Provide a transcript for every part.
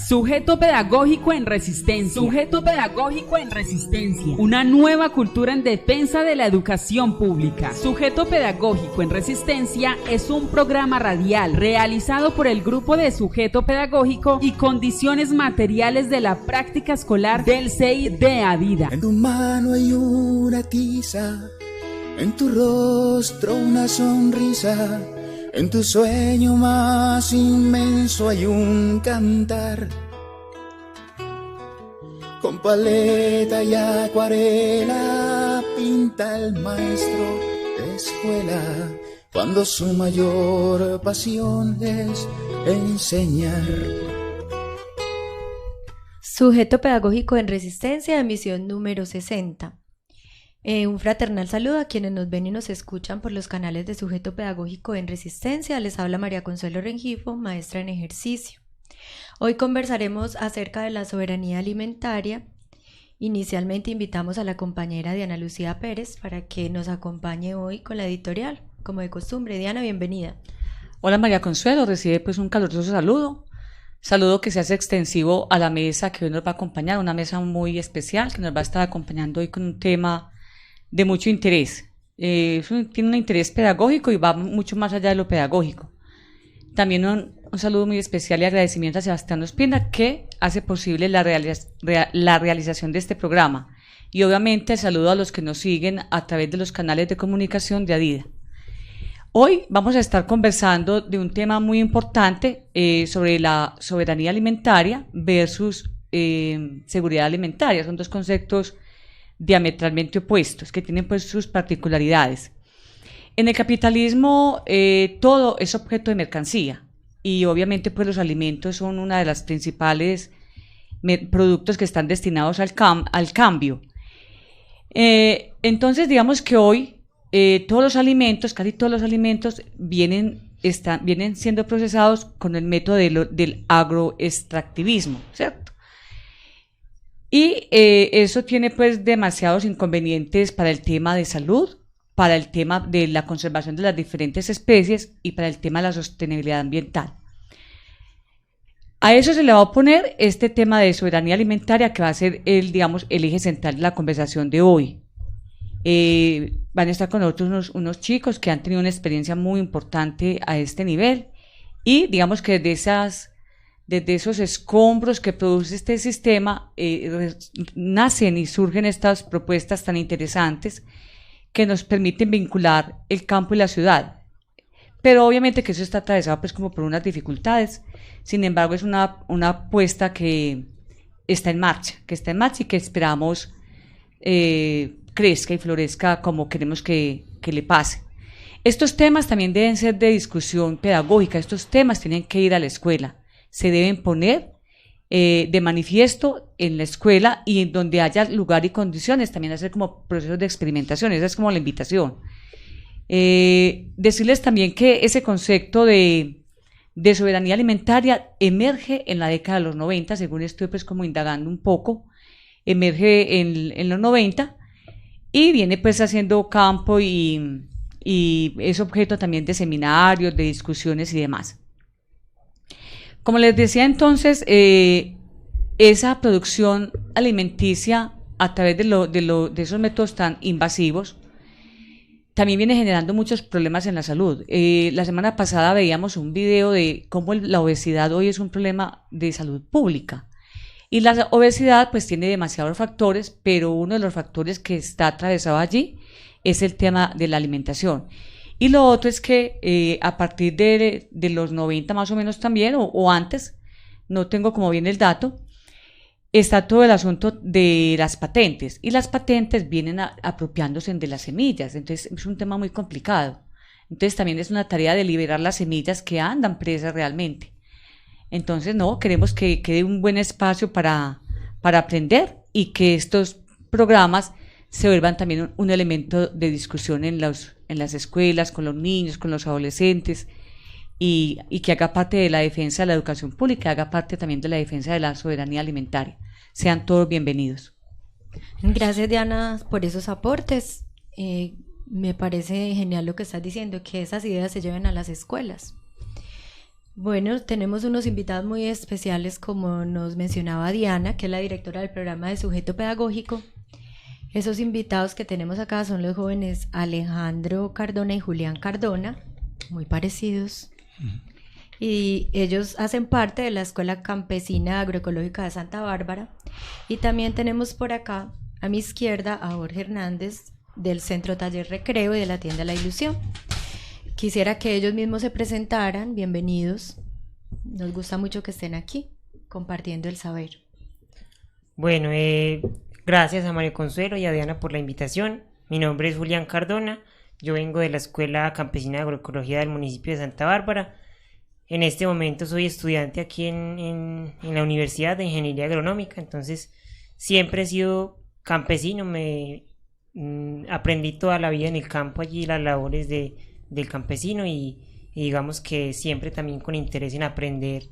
Sujeto pedagógico en resistencia. Sujeto pedagógico en resistencia. Una nueva cultura en defensa de la educación pública. Sujeto pedagógico en resistencia es un programa radial realizado por el Grupo de Sujeto Pedagógico y Condiciones Materiales de la Práctica Escolar del CEI de Adida. En tu mano hay una tiza, en tu rostro una sonrisa, en tu sueño más inmenso hay un cantar. Con paleta y acuarela pinta el maestro de escuela, cuando su mayor pasión es enseñar. Sujeto pedagógico en resistencia, emisión número 60. Un fraternal saludo a quienes nos ven y nos escuchan por los canales de Sujeto Pedagógico en Resistencia. Les habla María Consuelo Rengifo, maestra en ejercicio. Hoy conversaremos acerca de la soberanía alimentaria. Inicialmente invitamos a la compañera Diana Lucía Pérez para que nos acompañe hoy con la editorial, como de costumbre. Diana, bienvenida. Hola María Consuelo, recibe pues un caluroso saludo que se hace extensivo a la mesa que hoy nos va a acompañar, una mesa muy especial que nos va a estar acompañando hoy con un tema de mucho interés. Tiene un interés pedagógico y va mucho más allá de lo pedagógico. También un saludo muy especial y agradecimiento a Sebastián Ospina, que hace posible la realización de este programa. Y obviamente el saludo a los que nos siguen a través de los canales de comunicación de Adida. Hoy vamos a estar conversando de un tema muy importante sobre la soberanía alimentaria versus seguridad alimentaria. Son dos conceptos diametralmente opuestos que tienen pues sus particularidades. En el capitalismo todo es objeto de mercancía y obviamente pues los alimentos son una de las principales productos que están destinados al cambio. Entonces digamos que hoy todos los alimentos, casi todos los alimentos vienen siendo procesados con el método del agroextractivismo, ¿cierto? Y eso tiene pues demasiados inconvenientes para el tema de salud, para el tema de la conservación de las diferentes especies y para el tema de la sostenibilidad ambiental. A eso se le va a oponer este tema de soberanía alimentaria que va a ser el eje central de la conversación de hoy. Van a estar con nosotros unos chicos que han tenido una experiencia muy importante a este nivel y digamos que desde esos escombros que produce este sistema nacen y surgen estas propuestas tan interesantes que nos permiten vincular el campo y la ciudad. Pero obviamente que eso está atravesado pues como por unas dificultades. Sin embargo, es una apuesta que está en marcha y que esperamos crezca y florezca como queremos que le pase. Estos temas también deben ser de discusión pedagógica, estos temas tienen que ir a la escuela, se deben poner de manifiesto en la escuela y en donde haya lugar y condiciones, también hacer como procesos de experimentación, esa es como la invitación. Decirles también que ese concepto de soberanía alimentaria emerge en la década de los 90, según estoy pues como indagando un poco, emerge en los 90 y viene pues haciendo campo y es objeto también de seminarios, de discusiones y demás. Como les decía entonces, esa producción alimenticia a través de esos métodos tan invasivos también viene generando muchos problemas en la salud. La semana pasada veíamos un video de cómo la obesidad hoy es un problema de salud pública. Y la obesidad pues tiene demasiados factores, pero uno de los factores que está atravesado allí es el tema de la alimentación. Y lo otro es que a partir de los 90 más o menos también, o antes, no tengo como bien el dato, está todo el asunto de las patentes. Y las patentes vienen apropiándose de las semillas, entonces es un tema muy complicado. Entonces también es una tarea de liberar las semillas que andan presas realmente. Entonces, no, queremos que quede un buen espacio para aprender y que estos programas se vuelvan también un elemento de discusión en las escuelas, con los niños, con los adolescentes y que haga parte de la defensa de la educación pública, haga parte también de la defensa de la soberanía alimentaria. Sean todos bienvenidos. Gracias, Diana, por esos aportes. Me parece genial lo que estás diciendo, que esas ideas se lleven a las escuelas. Bueno, tenemos unos invitados muy especiales, como nos mencionaba Diana, que es la directora del programa de sujeto pedagógico. Esos invitados que tenemos acá son los jóvenes Alejandro Cardona y Julián Cardona, muy parecidos. Y ellos hacen parte de la Escuela Campesina Agroecológica de Santa Bárbara. Y también tenemos por acá, a mi izquierda, a Jorge Hernández, del Centro Taller Recreo y de la Tienda La Ilusión. Quisiera que ellos mismos se presentaran. Bienvenidos. Nos gusta mucho que estén aquí, compartiendo el saber. Bueno, gracias a María Consuelo y a Diana por la invitación. Mi nombre es Julián Cardona. Yo vengo de la Escuela Campesina de Agroecología del municipio de Santa Bárbara. En este momento soy estudiante aquí en la Universidad de Ingeniería Agronómica. Entonces siempre he sido campesino. Aprendí toda la vida en el campo allí las labores del campesino y digamos que siempre también con interés en aprender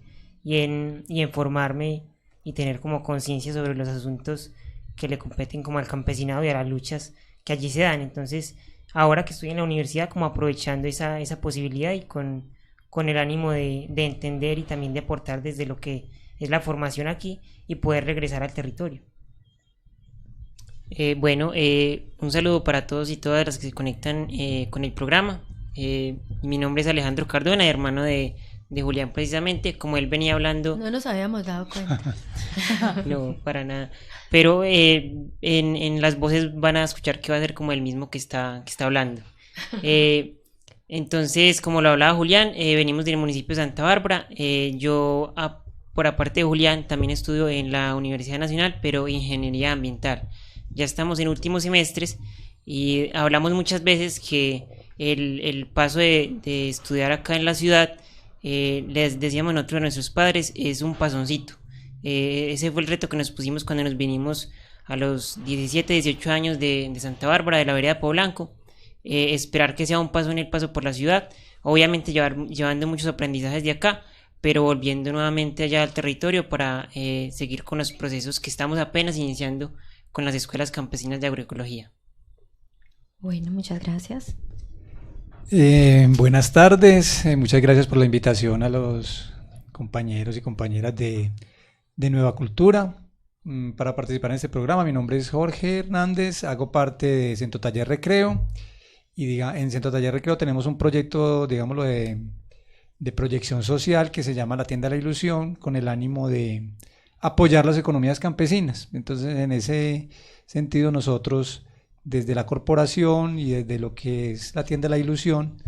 y en formarme y tener como conciencia sobre los asuntos que le competen como al campesinado y a las luchas que allí se dan. Entonces ahora que estoy en la universidad, como aprovechando esa posibilidad y con el ánimo de entender y también de aportar desde lo que es la formación aquí y poder regresar al territorio. Un saludo para todos y todas las que se conectan con el programa. Mi nombre es Alejandro Cardona, hermano de Julián precisamente. Como él venía hablando... No nos habíamos dado cuenta. No, para nada. Pero en las voces van a escuchar que va a ser como el mismo que está hablando. Entonces, como lo hablaba Julián, venimos del municipio de Santa Bárbara. Yo, por aparte de Julián, también estudio en la Universidad Nacional, pero Ingeniería Ambiental. Ya estamos en últimos semestres y hablamos muchas veces que el paso de estudiar acá en la ciudad, les decíamos nosotros a nuestros padres, es un pasoncito. Ese fue el reto que nos pusimos cuando nos vinimos a los 17, 18 años de Santa Bárbara, de la vereda de Poblanco. Esperar que sea un paso en el paso por la ciudad, obviamente llevando muchos aprendizajes de acá, pero volviendo nuevamente allá al territorio para seguir con los procesos que estamos apenas iniciando con las escuelas campesinas de agroecología. Bueno, muchas gracias. Buenas tardes, muchas gracias por la invitación a los compañeros y compañeras de Nueva Cultura para participar en este programa. Mi nombre es Jorge Hernández, hago parte de Centro Taller Recreo y en Centro Taller Recreo tenemos un proyecto, digámoslo, de proyección social que se llama La Tienda La Ilusión, con el ánimo de apoyar las economías campesinas. Entonces, en ese sentido, nosotros desde la corporación y desde lo que es la Tienda La Ilusión,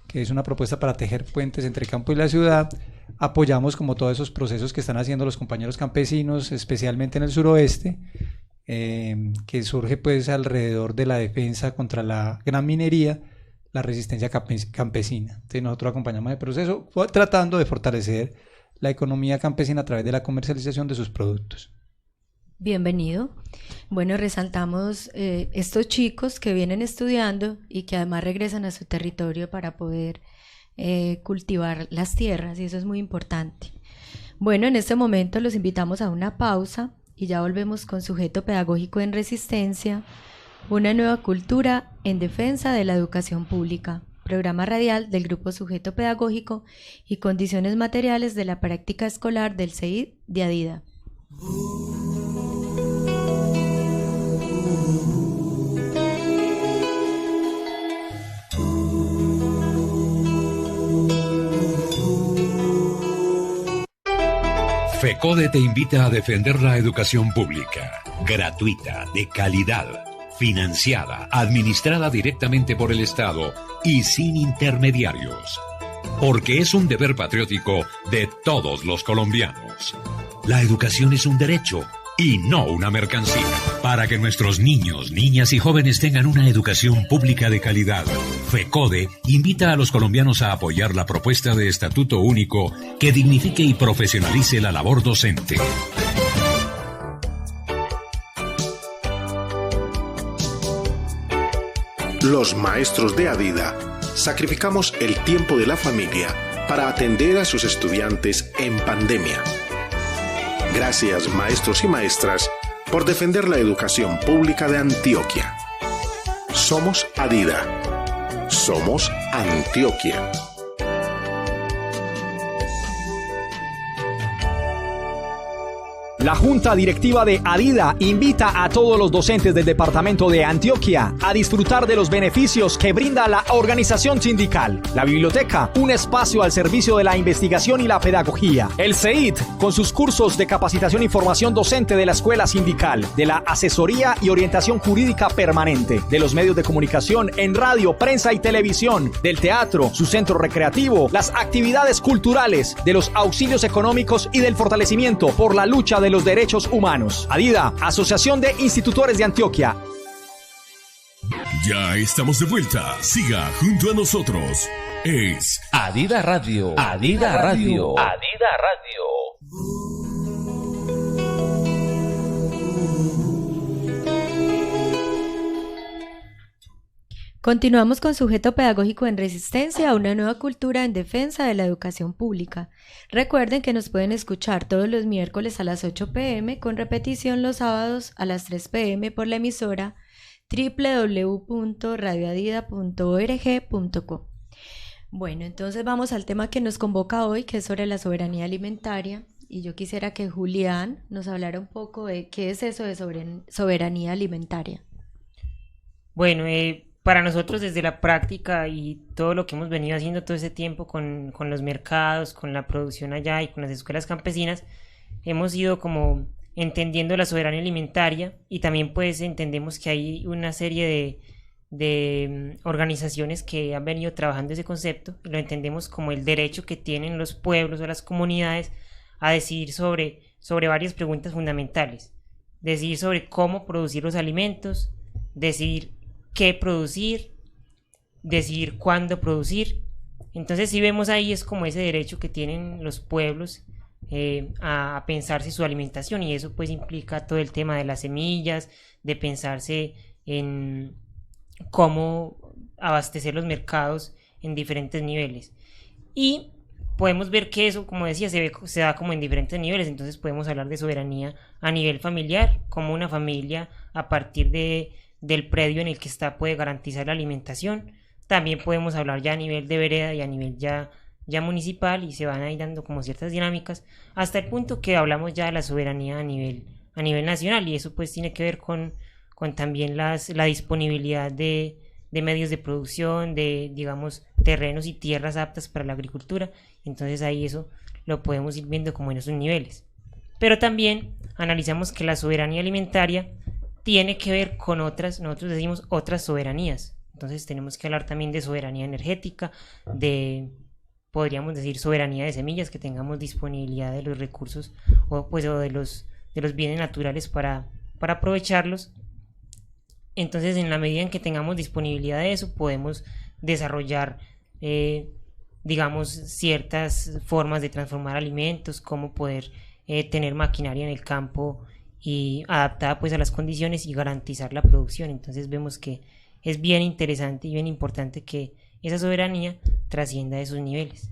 que es una propuesta para tejer puentes entre el campo y la ciudad, apoyamos como todos esos procesos que están haciendo los compañeros campesinos, especialmente en el suroeste, que surge pues alrededor de la defensa contra la gran minería, la resistencia campesina. Entonces nosotros acompañamos el proceso tratando de fortalecer la economía campesina a través de la comercialización de sus productos. Bienvenido. Bueno, resaltamos estos chicos que vienen estudiando y que además regresan a su territorio para poder cultivar las tierras, y eso es muy importante. Bueno, en este momento los invitamos a una pausa y ya volvemos con Sujeto Pedagógico en Resistencia, una nueva cultura en defensa de la educación pública, programa radial del Grupo Sujeto Pedagógico y Condiciones Materiales de la Práctica Escolar del CEID de Adida. FECODE te invita a defender la educación pública, gratuita, de calidad, financiada, administrada directamente por el Estado y sin intermediarios. Porque es un deber patriótico de todos los colombianos. La educación es un derecho y no una mercancía. Para que nuestros niños, niñas y jóvenes tengan una educación pública de calidad, FECODE invita a los colombianos a apoyar la propuesta de Estatuto Único que dignifique y profesionalice la labor docente. Los maestros de Adida sacrificamos el tiempo de la familia para atender a sus estudiantes en pandemia. Gracias, maestros y maestras, por defender la educación pública de Antioquia. Somos Adida. Somos Antioquia. La Junta Directiva de Adida invita a todos los docentes del departamento de Antioquia a disfrutar de los beneficios que brinda la organización sindical. La biblioteca, un espacio al servicio de la investigación y la pedagogía. El CEIT, con sus cursos de capacitación y formación docente de la escuela sindical, de la asesoría y orientación jurídica permanente, de los medios de comunicación en radio, prensa y televisión, del teatro, su centro recreativo, las actividades culturales, de los auxilios económicos y del fortalecimiento por la lucha de los derechos humanos. Adida, Asociación de Institutores de Antioquia. Ya estamos de vuelta. Siga junto a nosotros. Es Adida Radio. Adida Radio. Adida Radio. Continuamos con Sujeto Pedagógico en Resistencia a una nueva cultura en defensa de la educación pública. Recuerden que nos pueden escuchar todos los miércoles a las 8 p.m. con repetición los sábados a las 3 p.m. por la emisora www.radioadida.org.co. Bueno, entonces vamos al tema que nos convoca hoy, que es sobre la soberanía alimentaria. Y yo quisiera que Julián nos hablara un poco de qué es eso de soberanía alimentaria. Bueno, para nosotros desde la práctica y todo lo que hemos venido haciendo todo ese tiempo con los mercados, con la producción allá y con las escuelas campesinas, hemos ido como entendiendo la soberanía alimentaria, y también pues entendemos que hay una serie de organizaciones que han venido trabajando ese concepto, y lo entendemos como el derecho que tienen los pueblos o las comunidades a decidir sobre varias preguntas fundamentales: decidir sobre cómo producir los alimentos, decidir qué producir, decidir cuándo producir. Entonces si vemos ahí es como ese derecho que tienen los pueblos a pensarse su alimentación, y eso pues implica todo el tema de las semillas, de pensarse en cómo abastecer los mercados en diferentes niveles. Y podemos ver que eso, como decía, se da como en diferentes niveles. Entonces podemos hablar de soberanía a nivel familiar, como una familia a partir del predio en el que está puede garantizar la alimentación. También podemos hablar ya a nivel de vereda y a nivel ya municipal, y se van ahí dando como ciertas dinámicas hasta el punto que hablamos ya de la soberanía a nivel nacional, y eso pues tiene que ver con también la disponibilidad de medios de producción, de digamos terrenos y tierras aptas para la agricultura. Entonces ahí eso lo podemos ir viendo como en esos niveles. Pero también analizamos que la soberanía alimentaria tiene que ver con nosotros decimos otras soberanías. Entonces tenemos que hablar también de soberanía energética, podríamos decir soberanía de semillas, que tengamos disponibilidad de los recursos o de los bienes naturales para aprovecharlos. Entonces en la medida en que tengamos disponibilidad de eso, podemos desarrollar digamos ciertas formas de transformar alimentos, como poder tener maquinaria en el campo y adaptada pues a las condiciones y garantizar la producción. Entonces vemos que es bien interesante y bien importante que esa soberanía trascienda esos niveles.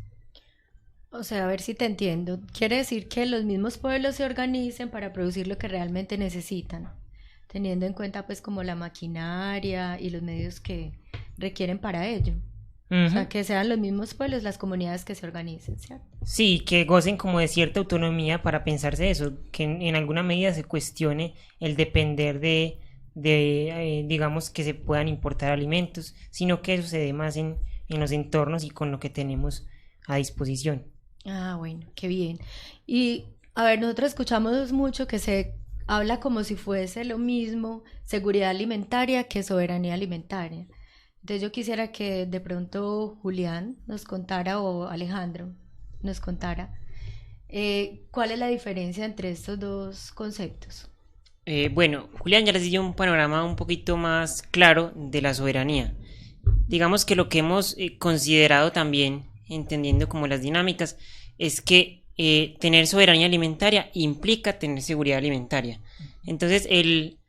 O sea, a ver si te entiendo. Quiere decir que los mismos pueblos se organicen para producir lo que realmente necesitan, teniendo en cuenta pues como la maquinaria y los medios que requieren para ello. O sea, que sean los mismos pueblos, las comunidades que se organicen, ¿cierto? Sí, que gocen como de cierta autonomía para pensarse eso, que en alguna medida se cuestione el depender de digamos que se puedan importar alimentos, sino que eso se dé más en los entornos y con lo que tenemos a disposición. Ah, bueno, qué bien. Y a ver, nosotros escuchamos mucho que se habla como si fuese lo mismo seguridad alimentaria que soberanía alimentaria. Entonces yo quisiera que de pronto Julián nos contara, o Alejandro nos contara, ¿cuál es la diferencia entre estos dos conceptos? Bueno, Julián ya les dio un panorama un poquito más claro de la soberanía. Digamos que lo que hemos considerado también, entendiendo como las dinámicas, es que tener soberanía alimentaria implica tener seguridad alimentaria. Entonces el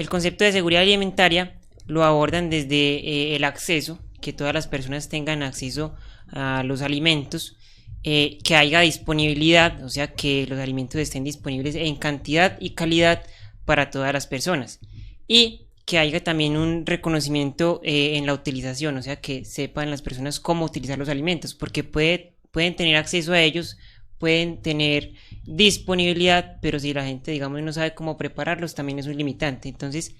concepto de seguridad alimentaria lo abordan desde el acceso, que todas las personas tengan acceso a los alimentos, que haya disponibilidad, o sea que los alimentos estén disponibles en cantidad y calidad para todas las personas, y que haya también un reconocimiento en la utilización, o sea que sepan las personas cómo utilizar los alimentos, porque pueden tener acceso a ellos pueden tener disponibilidad, pero si la gente, digamos, no sabe cómo prepararlos, también es un limitante. Entonces,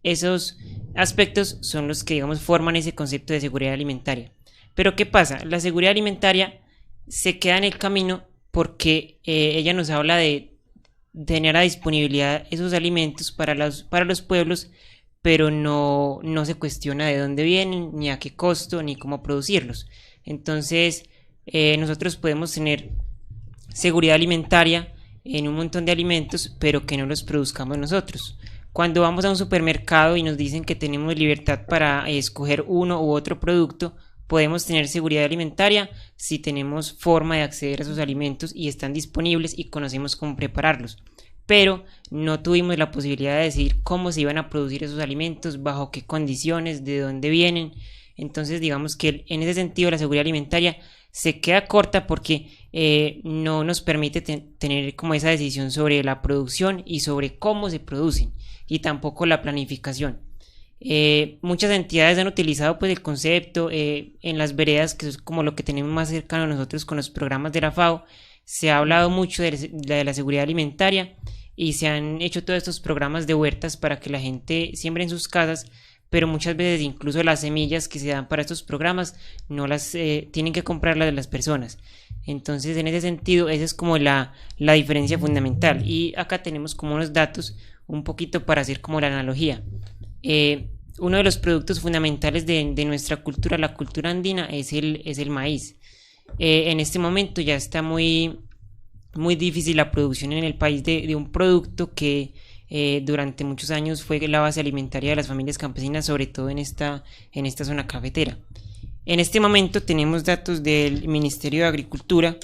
esos aspectos son los que, digamos, forman ese concepto de seguridad alimentaria. Pero ¿qué pasa? La seguridad alimentaria se queda en el camino porque ella nos habla de tener a disponibilidad esos alimentos para los pueblos, pero no se cuestiona de dónde vienen, ni a qué costo, ni cómo producirlos. Entonces, nosotros podemos tener seguridad alimentaria en un montón de alimentos, pero que no los produzcamos nosotros. Cuando vamos a un supermercado y nos dicen que tenemos libertad para escoger uno u otro producto, podemos tener seguridad alimentaria si tenemos forma de acceder a esos alimentos y están disponibles y conocemos cómo prepararlos. Pero no tuvimos la posibilidad de decidir cómo se iban a producir esos alimentos, bajo qué condiciones, de dónde vienen. Entonces, digamos que en ese sentido la seguridad alimentaria se queda corta porque no nos permite tener como esa decisión sobre la producción y sobre cómo se producen, y tampoco la planificación. Muchas entidades han utilizado pues el concepto en las veredas, que es como lo que tenemos más cercano a nosotros con los programas de la FAO. Se ha hablado mucho de la seguridad alimentaria y se han hecho todos estos programas de huertas para que la gente siembre en sus casas, pero muchas veces incluso las semillas que se dan para estos programas no las tienen que comprarlas de las personas. Entonces, en ese sentido, esa es como la diferencia fundamental. Y acá tenemos como unos datos un poquito para hacer como la analogía. Uno de los productos fundamentales de nuestra cultura, la cultura andina, es el maíz. En este momento ya está muy difícil la producción en el país de un producto que durante muchos años fue la base alimentaria de las familias campesinas, sobre todo en esta zona cafetera. En este momento tenemos datos del Ministerio de Agricultura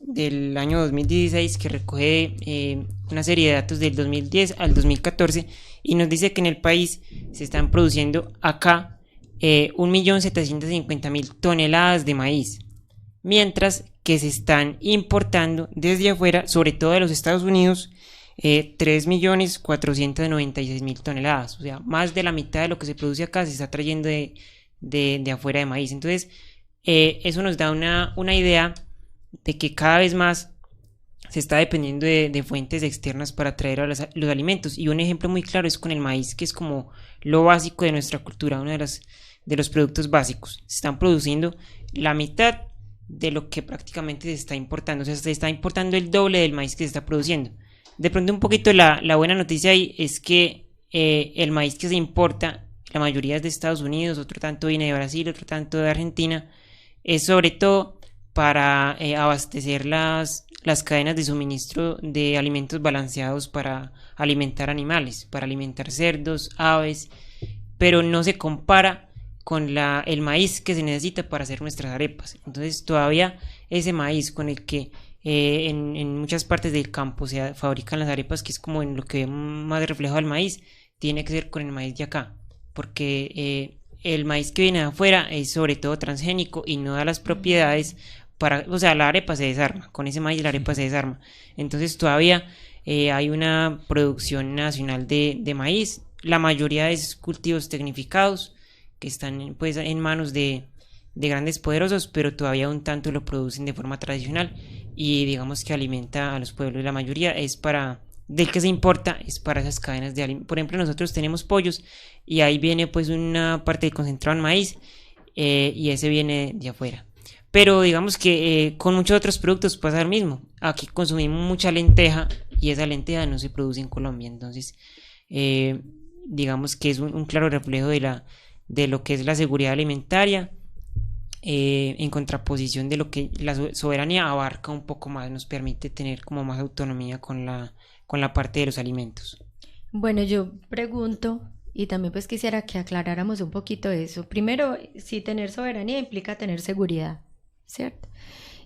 del año 2016 que recoge una serie de datos del 2010 al 2014 y nos dice que en el país se están produciendo acá 1.750.000 toneladas de maíz, mientras que se están importando desde afuera, sobre todo de los Estados Unidos, 3.496.000 toneladas. O sea, más de la mitad de lo que se produce acá se está trayendo de afuera de maíz. Entonces, eso nos da una idea de que cada vez más se está dependiendo de fuentes externas para traer los alimentos. Y un ejemplo muy claro es con el maíz, que es como lo básico de nuestra cultura, uno de los productos básicos. Se están produciendo la mitad de lo que prácticamente se está importando. O sea, se está importando el doble del maíz que se está produciendo. De pronto, un poquito la buena noticia ahí es que el maíz que se importa, la mayoría es de Estados Unidos, otro tanto viene de Brasil, otro tanto de Argentina, es sobre todo para abastecer las cadenas de suministro de alimentos balanceados para alimentar animales, para alimentar cerdos, aves, pero no se compara con el maíz que se necesita para hacer nuestras arepas. Entonces, todavía ese maíz con el que en muchas partes del campo se fabrican las arepas, que es como en lo que más reflejado el maíz, tiene que ser con el maíz de acá, porque el maíz que viene de afuera es sobre todo transgénico y no da las propiedades o sea, la arepa se desarma, con ese maíz la arepa se desarma. Entonces todavía hay una producción nacional de maíz, la mayoría es cultivos tecnificados que están pues en manos de grandes poderosos, pero todavía un tanto lo producen de forma tradicional y digamos que alimenta a los pueblos. La mayoría es del que se importa es para esas cadenas de alimentos. Por ejemplo, nosotros tenemos pollos y ahí viene pues una parte de concentrado en maíz y ese viene de afuera. Pero digamos que con muchos otros productos pasa lo mismo. Aquí consumimos mucha lenteja y esa lenteja no se produce en Colombia. Entonces, digamos que es un claro reflejo de lo que es la seguridad alimentaria, en contraposición de lo que la soberanía abarca un poco más, nos permite tener como más autonomía con la parte de los alimentos. Bueno, yo pregunto, y también pues quisiera que aclaráramos un poquito eso. Primero, si tener soberanía implica tener seguridad, ¿cierto?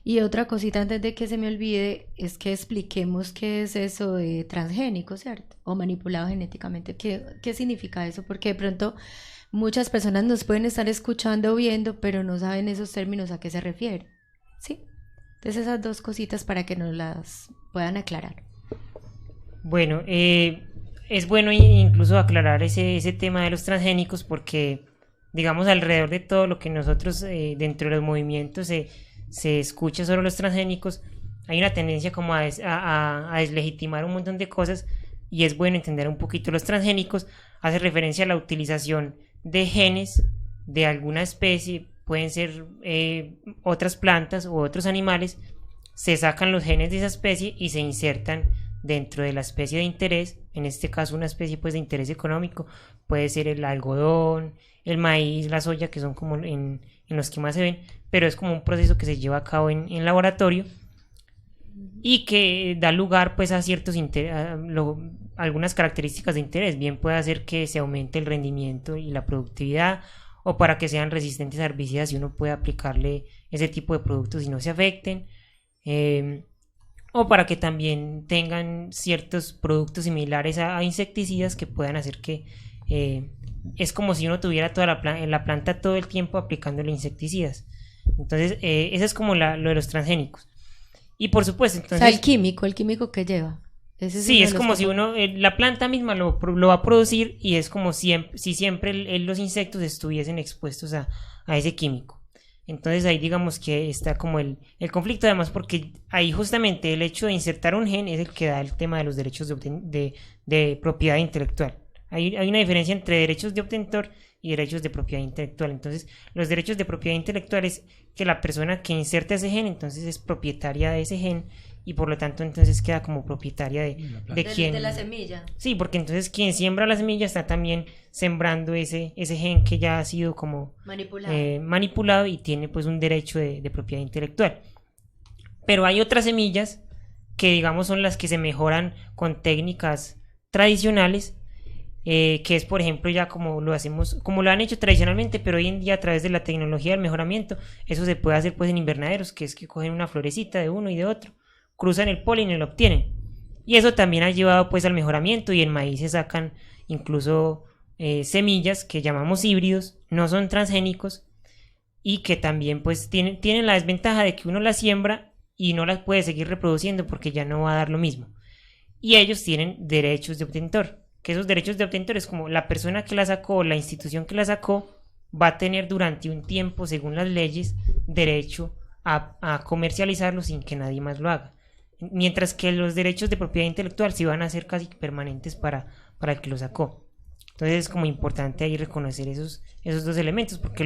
Y otra cosita antes de que se me olvide es que expliquemos qué es eso de transgénico, ¿cierto? O manipulado genéticamente. ¿Qué significa eso? Porque de pronto muchas personas nos pueden estar escuchando o viendo, pero no saben esos términos a qué se refiere, ¿sí? Entonces esas dos cositas para que nos las puedan aclarar. Bueno, es bueno incluso aclarar ese tema de los transgénicos porque, digamos, alrededor de todo lo que nosotros dentro de los movimientos se escucha sobre los transgénicos, hay una tendencia como a deslegitimar un montón de cosas, y es bueno entender un poquito. Los transgénicos hace referencia a la utilización de genes de alguna especie, pueden ser otras plantas u otros animales, se sacan los genes de esa especie y se insertan dentro de la especie de interés, en este caso una especie pues de interés económico, puede ser el algodón, el maíz, la soya, que son como en los que más se ven, pero es como un proceso que se lleva a cabo en laboratorio y que da lugar pues a ciertos algunas características de interés. Bien puede hacer que se aumente el rendimiento y la productividad, o para que sean resistentes a herbicidas y uno puede aplicarle ese tipo de productos y no se afecten, o para que también tengan ciertos productos similares a insecticidas que puedan hacer que es como si uno tuviera toda la planta todo el tiempo aplicándole insecticidas. Entonces eso es como lo de los transgénicos. Y por supuesto, entonces, o sea, el químico que lleva. Sí, es como si uno, la planta misma lo va a producir, y es como si siempre los insectos estuviesen expuestos a ese químico. Entonces ahí digamos que está como el conflicto, además porque ahí justamente el hecho de insertar un gen es el que da el tema de los derechos de propiedad intelectual. Hay una diferencia entre derechos de obtentor y derechos de propiedad intelectual. Entonces los derechos de propiedad intelectual es que la persona que inserta ese gen entonces es propietaria de ese gen, y por lo tanto entonces queda como propietaria de la semilla. Sí, porque entonces quien siembra la semilla está también sembrando ese gen que ya ha sido como manipulado y tiene pues un derecho de propiedad intelectual. Pero hay otras semillas que digamos son las que se mejoran con técnicas tradicionales, que es por ejemplo ya como lo han hecho tradicionalmente, pero hoy en día a través de la tecnología del mejoramiento eso se puede hacer pues en invernaderos, que es que cogen una florecita de uno y de otro, cruzan el polen y lo obtienen, y eso también ha llevado pues al mejoramiento. Y en maíz se sacan incluso semillas que llamamos híbridos, no son transgénicos, y que también pues tienen la desventaja de que uno las siembra y no las puede seguir reproduciendo porque ya no va a dar lo mismo, y ellos tienen derechos de obtentor, que esos derechos de obtentor es como la persona que la sacó, la institución que la sacó va a tener durante un tiempo, según las leyes, derecho a comercializarlo sin que nadie más lo haga. Mientras que los derechos de propiedad intelectual sí van a ser casi permanentes para el que lo sacó. Entonces es como importante ahí reconocer esos dos elementos, porque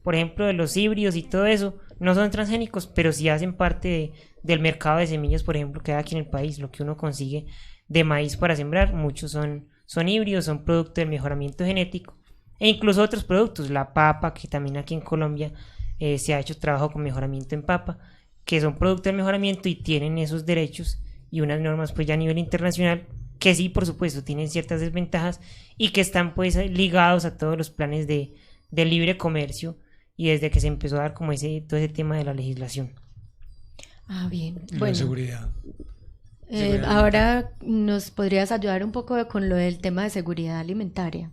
por ejemplo, de los híbridos y todo eso no son transgénicos, pero sí hacen parte del mercado de semillas, por ejemplo, que hay aquí en el país. Lo que uno consigue de maíz para sembrar, muchos son híbridos, son producto del mejoramiento genético, e incluso otros productos, la papa, que también aquí en Colombia se ha hecho trabajo con mejoramiento en papa, que son producto del mejoramiento y tienen esos derechos y unas normas pues ya a nivel internacional, que sí, por supuesto, tienen ciertas desventajas y que están pues ligados a todos los planes de libre comercio, y desde que se empezó a dar como todo ese tema de la legislación. Bien, bueno, seguridad. Ahora nos podrías ayudar un poco con lo del tema de seguridad alimentaria.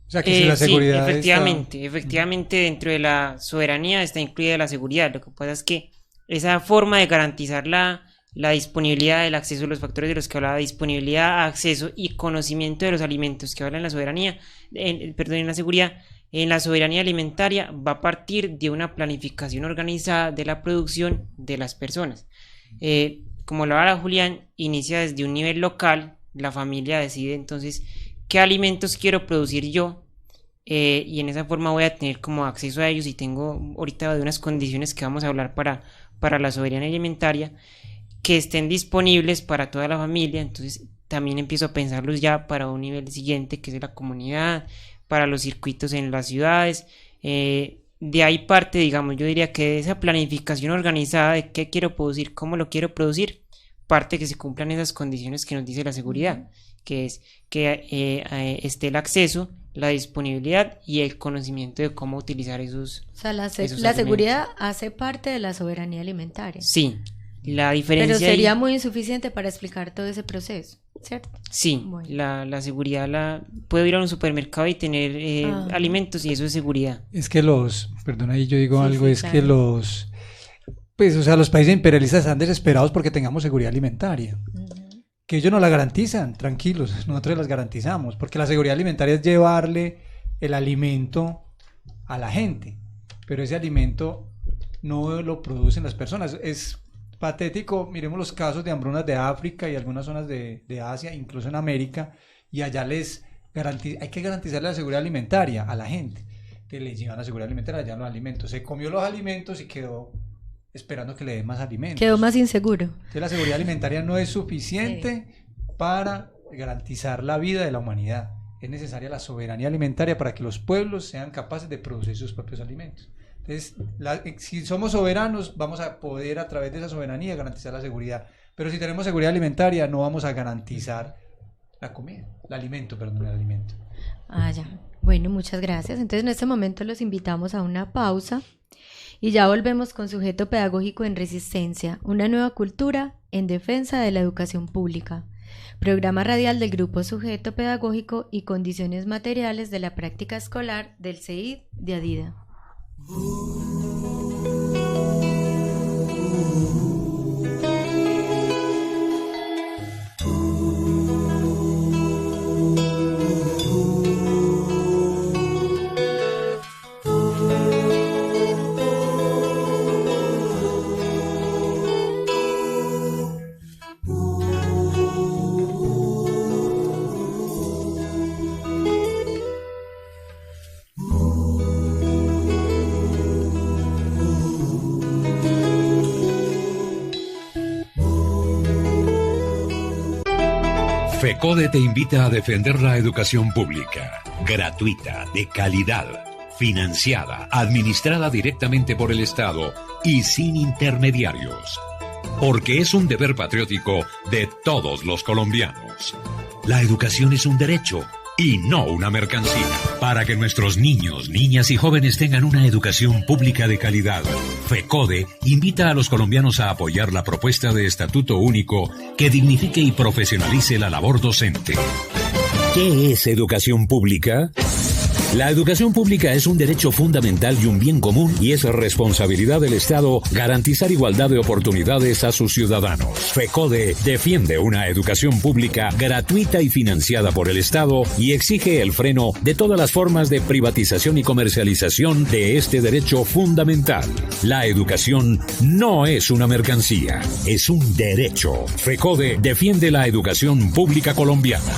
O sea, que si la seguridad sí, efectivamente dentro de la soberanía está incluida la seguridad. Lo que pasa es que esa forma de garantizar la disponibilidad, el acceso, los factores de los que hablaba, disponibilidad, acceso y conocimiento de los alimentos que habla en la soberanía, en la seguridad, en la soberanía alimentaria va a partir de una planificación organizada de la producción de las personas. Como lo habla Julián, inicia desde un nivel local, la familia decide entonces qué alimentos quiero producir yo, y en esa forma voy a tener como acceso a ellos, y tengo ahorita de unas condiciones que vamos a hablar para la soberanía alimentaria, que estén disponibles para toda la familia. Entonces también empiezo a pensarlos ya para un nivel siguiente, que es la comunidad, para los circuitos en las ciudades. De ahí parte, digamos, yo diría que de esa planificación organizada de qué quiero producir, cómo lo quiero producir, parte que se cumplan esas condiciones que nos dice la seguridad, que es que esté el acceso, la disponibilidad y el conocimiento de cómo utilizar esos. O sea, la seguridad hace parte de la soberanía alimentaria. Sí, la diferencia. Pero sería muy insuficiente para explicar todo ese proceso, ¿cierto? Sí, bueno. La seguridad puedo ir a un supermercado y tener alimentos, y eso es seguridad. Es que perdón, ahí yo digo algo, es que los países imperialistas están desesperados porque tengamos seguridad alimentaria. Que ellos no la garantizan, tranquilos, nosotros las garantizamos, porque la seguridad alimentaria es llevarle el alimento a la gente, pero ese alimento no lo producen las personas. patético, miremos los casos de hambrunas de África y algunas zonas de Asia, incluso en América, y allá hay que garantizarle la seguridad alimentaria a la gente. Que le llevan la seguridad alimentaria, allá los alimentos. Se comió los alimentos y quedó esperando que le den más alimentos. Quedó más inseguro. Entonces la seguridad alimentaria no es suficiente para garantizar la vida de la humanidad. Es necesaria la soberanía alimentaria para que los pueblos sean capaces de producir sus propios alimentos. Entonces, si somos soberanos, vamos a poder a través de esa soberanía garantizar la seguridad. Pero si tenemos seguridad alimentaria, no vamos a garantizar la comida, el alimento. Ya. Bueno, muchas gracias. Entonces, en este momento los invitamos a una pausa y ya volvemos con Sujeto Pedagógico en Resistencia, una nueva cultura en defensa de la educación pública. Programa radial del Grupo Sujeto Pedagógico y Condiciones Materiales de la Práctica Escolar del CEID de Adida. FECODE te invita a defender la educación pública, gratuita, de calidad, financiada, administrada directamente por el Estado y sin intermediarios. Porque es un deber patriótico de todos los colombianos. La educación es un derecho y no una mercancía. Para que nuestros niños, niñas y jóvenes tengan una educación pública de calidad, FECODE invita a los colombianos a apoyar la propuesta de estatuto único que dignifique y profesionalice la labor docente. ¿Qué es educación pública? La educación pública es un derecho fundamental y un bien común y es responsabilidad del Estado garantizar igualdad de oportunidades a sus ciudadanos. FECODE defiende una educación pública gratuita y financiada por el Estado y exige el freno de todas las formas de privatización y comercialización de este derecho fundamental. La educación no es una mercancía, es un derecho. FECODE defiende la educación pública colombiana.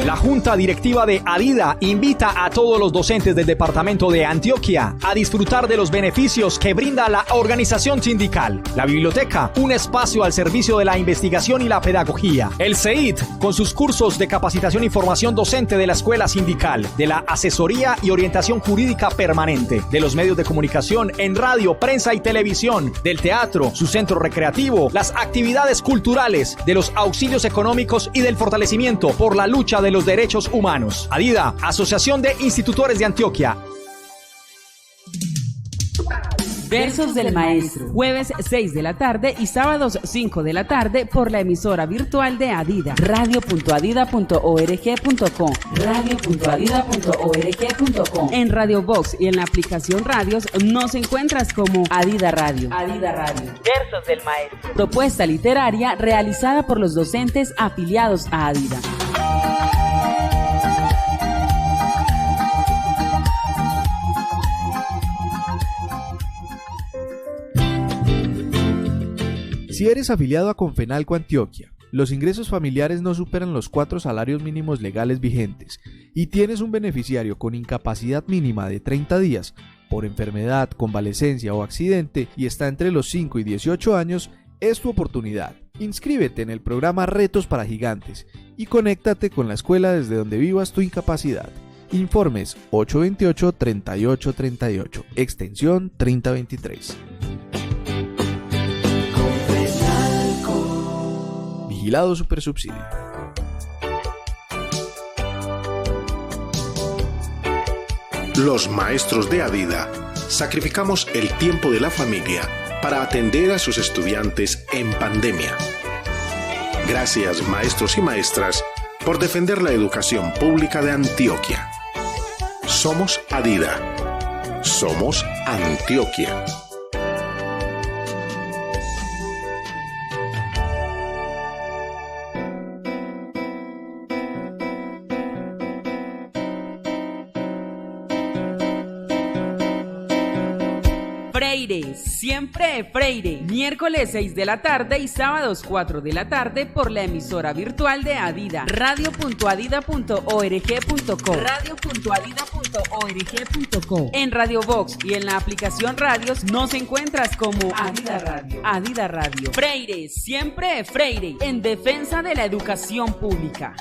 La Junta Directiva de Adida invita a todos los docentes del departamento de Antioquia a disfrutar de los beneficios que brinda la organización sindical. La biblioteca, un espacio al servicio de la investigación y la pedagogía. El CEID, con sus cursos de capacitación y formación docente de la escuela sindical, de la asesoría y orientación jurídica permanente, de los medios de comunicación en radio, prensa y televisión, del teatro, su centro recreativo, las actividades culturales, de los auxilios económicos y del fortalecimiento por la lucha de los derechos humanos. Adida, Asociación de Institutores de Antioquia. Versos del Maestro, jueves 6 de la tarde y sábados 5 de la tarde por la emisora virtual de Adida, radio.adida.org.co, radio.adida.org.co. En Radio Box y en la aplicación Radios nos encuentras como Adida Radio. Adida Radio. Versos del Maestro. Propuesta literaria realizada por los docentes afiliados a Adida. Si eres afiliado a Confenalco Antioquia, los ingresos familiares no superan los 4 salarios mínimos legales vigentes y tienes un beneficiario con incapacidad mínima de 30 días por enfermedad, convalecencia o accidente y está entre los 5 y 18 años, es tu oportunidad. Inscríbete en el programa Retos para Gigantes y conéctate con la escuela desde donde vivas tu incapacidad. Informes 828-3838, extensión 3023. Vigilado Supersubsidio. Los maestros de Adida sacrificamos el tiempo de la familia para atender a sus estudiantes en pandemia. Gracias, maestros y maestras, por defender la educación pública de Antioquia. Somos Adida. Somos Antioquia. Freire, siempre Freire. Miércoles 6 de la tarde y sábados 4 de la tarde por la emisora virtual de Adida. Radio.adida.org.co. Radio.adida.org.co. En Radio Vox y en la aplicación Radios nos encuentras como Adida Radio. Adida Radio. Freire, siempre Freire. En defensa de la educación pública.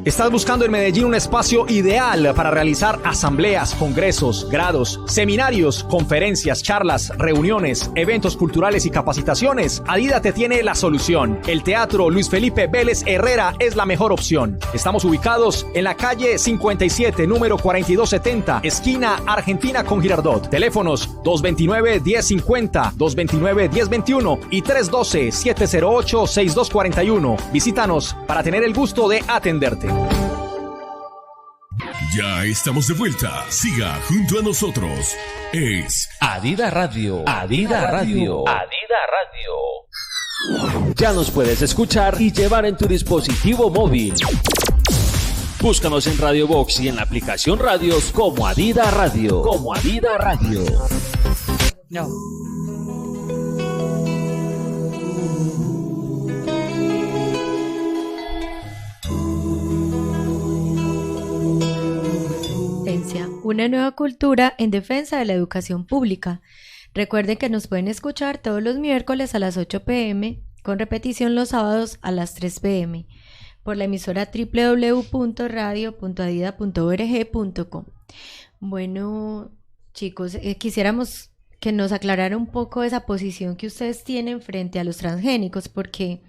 ¿Estás buscando en Medellín un espacio ideal para realizar asambleas, congresos, grados, seminarios, conferencias, charlas, reuniones, eventos culturales y capacitaciones? Adida te tiene la solución. El Teatro Luis Felipe Vélez Herrera es la mejor opción. Estamos ubicados en la calle 57, número 4270, esquina Argentina con Girardot. Teléfonos 229-1050, 229-1021 y 312-708-6241. Visítanos para tener el gusto de atenderte. Ya estamos de vuelta. Siga junto a nosotros. Es Adida Radio. Adida Radio. Adida Radio. Ya nos puedes escuchar y llevar en tu dispositivo móvil. Búscanos en Radio Vox y en la aplicación Radios como Adida Radio. Como Adida Radio. No. Una nueva cultura en defensa de la educación pública. Recuerden que nos pueden escuchar todos los miércoles a las 8 p.m. con repetición los sábados a las 3 p.m. por la emisora www.radio.adida.org.co. Bueno, chicos, quisiéramos que nos aclarara un poco esa posición que ustedes tienen frente a los transgénicos, porque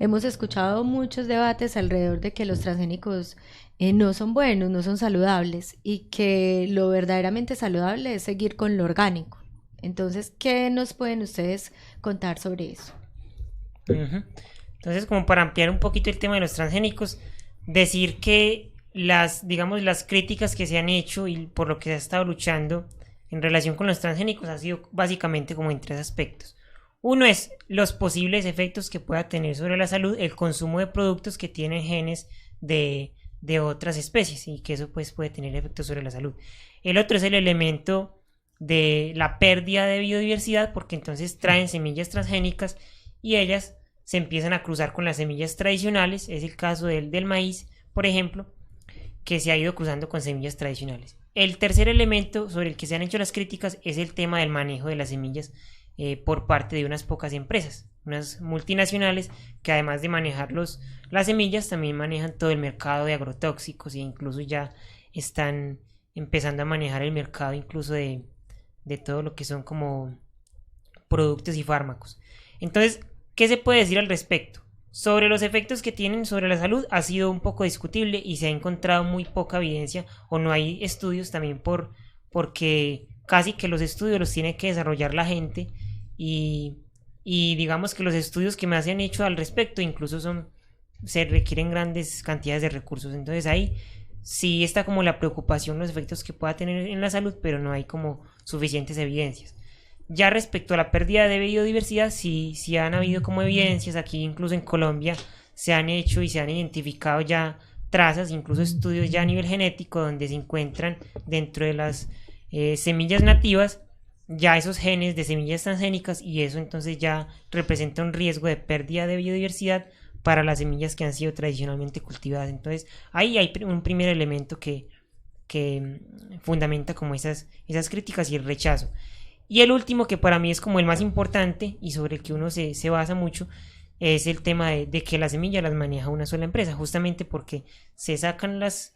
hemos escuchado muchos debates alrededor de que los transgénicos no son buenos, no son saludables, y que lo verdaderamente saludable es seguir con lo orgánico. Entonces, ¿qué nos pueden ustedes contar sobre eso? Entonces, como para ampliar un poquito el tema de los transgénicos, decir que las críticas que se han hecho y por lo que se ha estado luchando en relación con los transgénicos ha sido básicamente como en tres aspectos. Uno es los posibles efectos que pueda tener sobre la salud el consumo de productos que tienen genes de otras especies, y que eso pues puede tener efectos sobre la salud. El otro es el elemento de la pérdida de biodiversidad, porque entonces traen semillas transgénicas y ellas se empiezan a cruzar con las semillas tradicionales. Es el caso del maíz, por ejemplo, que se ha ido cruzando con semillas tradicionales. El tercer elemento sobre el que se han hecho las críticas es el tema del manejo de las semillas por parte de unas pocas empresas, unas multinacionales que además de manejar las semillas también manejan todo el mercado de agrotóxicos, e incluso ya están empezando a manejar el mercado incluso de todo lo que son como productos y fármacos. Entonces, ¿qué se puede decir al respecto? Sobre los efectos que tienen sobre la salud ha sido un poco discutible y se ha encontrado muy poca evidencia, o no hay estudios también porque casi que los estudios los tiene que desarrollar la gente, y digamos que los estudios que más se han hecho al respecto incluso se requieren grandes cantidades de recursos. Entonces ahí sí está como la preocupación, los efectos que pueda tener en la salud, pero no hay como suficientes evidencias. Ya respecto a la pérdida de biodiversidad, sí han habido como evidencias. Aquí incluso en Colombia se han hecho y se han identificado ya trazas, incluso estudios ya a nivel genético, donde se encuentran dentro de las semillas nativas ya esos genes de semillas transgénicas, y eso entonces ya representa un riesgo de pérdida de biodiversidad para las semillas que han sido tradicionalmente cultivadas. Entonces ahí hay un primer elemento que fundamenta como esas críticas y el rechazo. Y el último, que para mí es como el más importante y sobre el que uno se basa mucho, es el tema de que las semillas las maneja una sola empresa, justamente porque se sacan las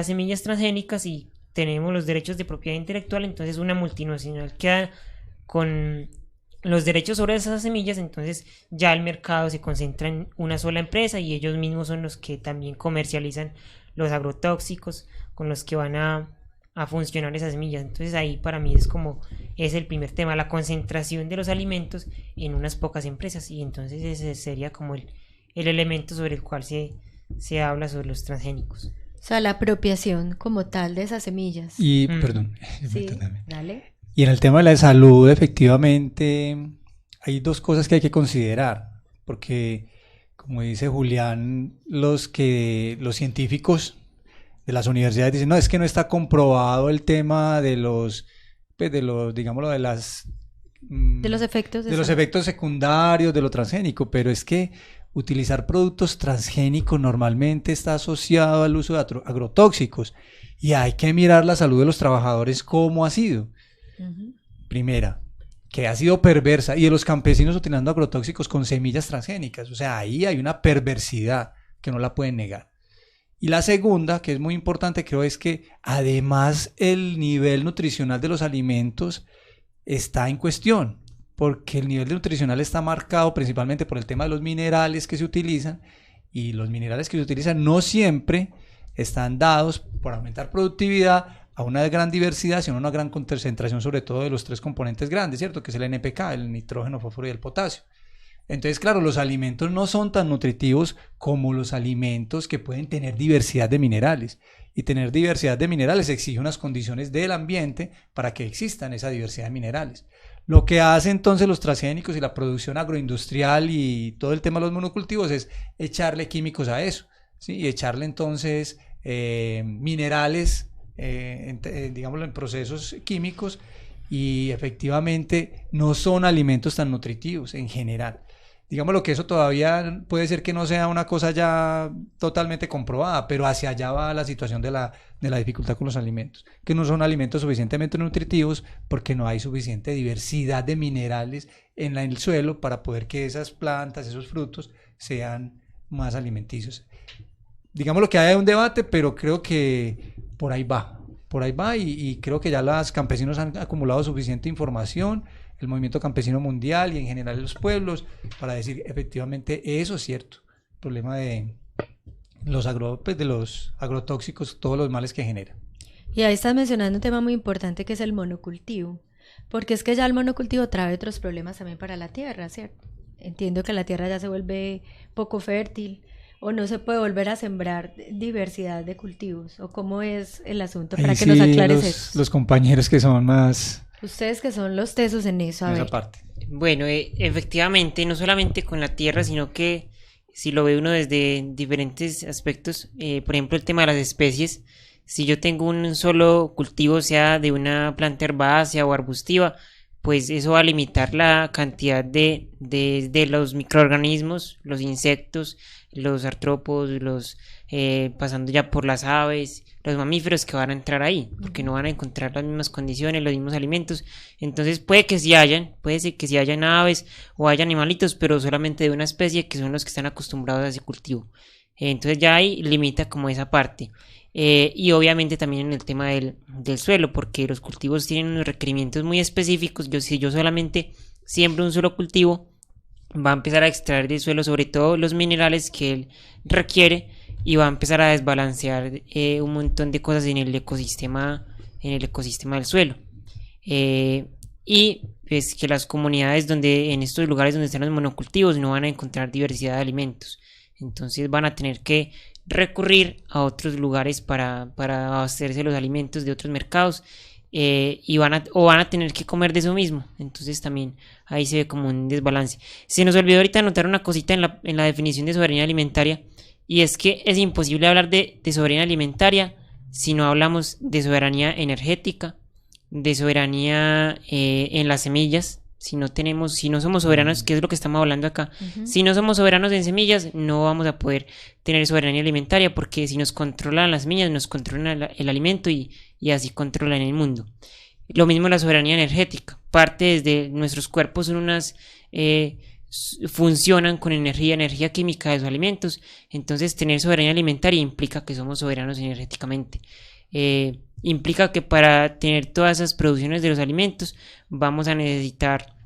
semillas transgénicas y tenemos los derechos de propiedad intelectual. Entonces una multinacional queda con los derechos sobre esas semillas, entonces ya el mercado se concentra en una sola empresa y ellos mismos son los que también comercializan los agrotóxicos con los que van a funcionar esas semillas. Entonces ahí para mí es el primer tema, la concentración de los alimentos en unas pocas empresas, y entonces ese sería como el elemento sobre el cual se habla sobre los transgénicos. O sea, la apropiación como tal de esas semillas. Y, perdón. Sí, dale. Y en el tema de la salud, efectivamente, hay dos cosas que hay que considerar, porque, como dice Julián, los científicos de las universidades dicen, no, es que no está comprobado el tema de los pues de los, digámoslo, de los efectos de los efectos secundarios de lo transgénico, pero es que utilizar productos transgénicos normalmente está asociado al uso de agrotóxicos y hay que mirar la salud de los trabajadores cómo ha sido. Primera, que ha sido perversa, y de los campesinos utilizando agrotóxicos con semillas transgénicas, o sea, ahí hay una perversidad que no la pueden negar. Y la segunda, que es muy importante, creo, es que además el nivel nutricional de los alimentos está en cuestión, porque el nivel nutricional está marcado principalmente por el tema de los minerales que se utilizan, y los minerales que se utilizan no siempre están dados por aumentar productividad a una gran diversidad, sino a una gran concentración sobre todo de los 3 componentes grandes, ¿cierto? Que es el NPK, el nitrógeno, fósforo y el potasio. Entonces, claro, los alimentos no son tan nutritivos como los alimentos que pueden tener diversidad de minerales. Y tener diversidad de minerales exige unas condiciones del ambiente para que existan esa diversidad de minerales. Lo que hace entonces los transgénicos y la producción agroindustrial y todo el tema de los monocultivos es echarle químicos a eso, ¿sí? Y echarle entonces minerales, digámoslo, en procesos químicos, y efectivamente no son alimentos tan nutritivos en general. Digámoslo que eso todavía puede ser que no sea una cosa ya totalmente comprobada, pero hacia allá va la situación de la dificultad con los alimentos, que no son alimentos suficientemente nutritivos porque no hay suficiente diversidad de minerales en el suelo para poder que esas plantas, esos frutos sean más alimenticios. Digámoslo que hay un debate, pero creo que por ahí va y creo que ya los campesinos han acumulado suficiente información, el movimiento campesino mundial y en general los pueblos, para decir efectivamente eso es cierto, el problema de los agrotóxicos, todos los males que generan. Y ahí estás mencionando un tema muy importante que es el monocultivo, porque es que ya el monocultivo trae otros problemas también para la tierra, ¿cierto? Entiendo que la tierra ya se vuelve poco fértil, o no se puede volver a sembrar diversidad de cultivos, o cómo es el asunto, para que nos aclares eso. Los compañeros que son más... Ustedes que son los tesos en eso, a esa ver. parte. Bueno, efectivamente, no solamente con la tierra, sino que si lo ve uno desde diferentes aspectos, por ejemplo, el tema de las especies, si yo tengo un solo cultivo, sea de una planta herbácea o arbustiva, pues eso va a limitar la cantidad de los microorganismos, los insectos, los artrópodos, pasando ya por las aves, los mamíferos que van a entrar ahí, porque no van a encontrar las mismas condiciones, los mismos alimentos. Entonces puede ser que sí hayan aves o haya animalitos, pero solamente de una especie, que son los que están acostumbrados a ese cultivo. Entonces ya ahí limita como esa parte. Y obviamente también en el tema del suelo, porque los cultivos tienen unos requerimientos muy específicos. Si yo solamente siembro un solo cultivo, va a empezar a extraer del suelo sobre todo los minerales que él requiere, y va a empezar a desbalancear un montón de cosas en el ecosistema del suelo. Y pues que las comunidades en estos lugares donde están los monocultivos no van a encontrar diversidad de alimentos, entonces van a tener que recurrir a otros lugares para abastecerse los alimentos de otros mercados, y van a tener que comer de eso mismo. Entonces también ahí se ve como un desbalance. Se nos olvidó ahorita anotar una cosita en la definición de soberanía alimentaria, y es que es imposible hablar de soberanía alimentaria si no hablamos de soberanía energética, de soberanía en las semillas. Si no somos soberanos, que es lo que estamos hablando acá, si no somos soberanos en semillas, no vamos a poder tener soberanía alimentaria, porque si nos controlan las semillas, nos controlan el alimento, y así controlan el mundo. Lo mismo la soberanía energética, parte desde nuestros cuerpos son funcionan con energía química de los alimentos. Entonces tener soberanía alimentaria implica que somos soberanos energéticamente. Implica que para tener todas esas producciones de los alimentos vamos a necesitar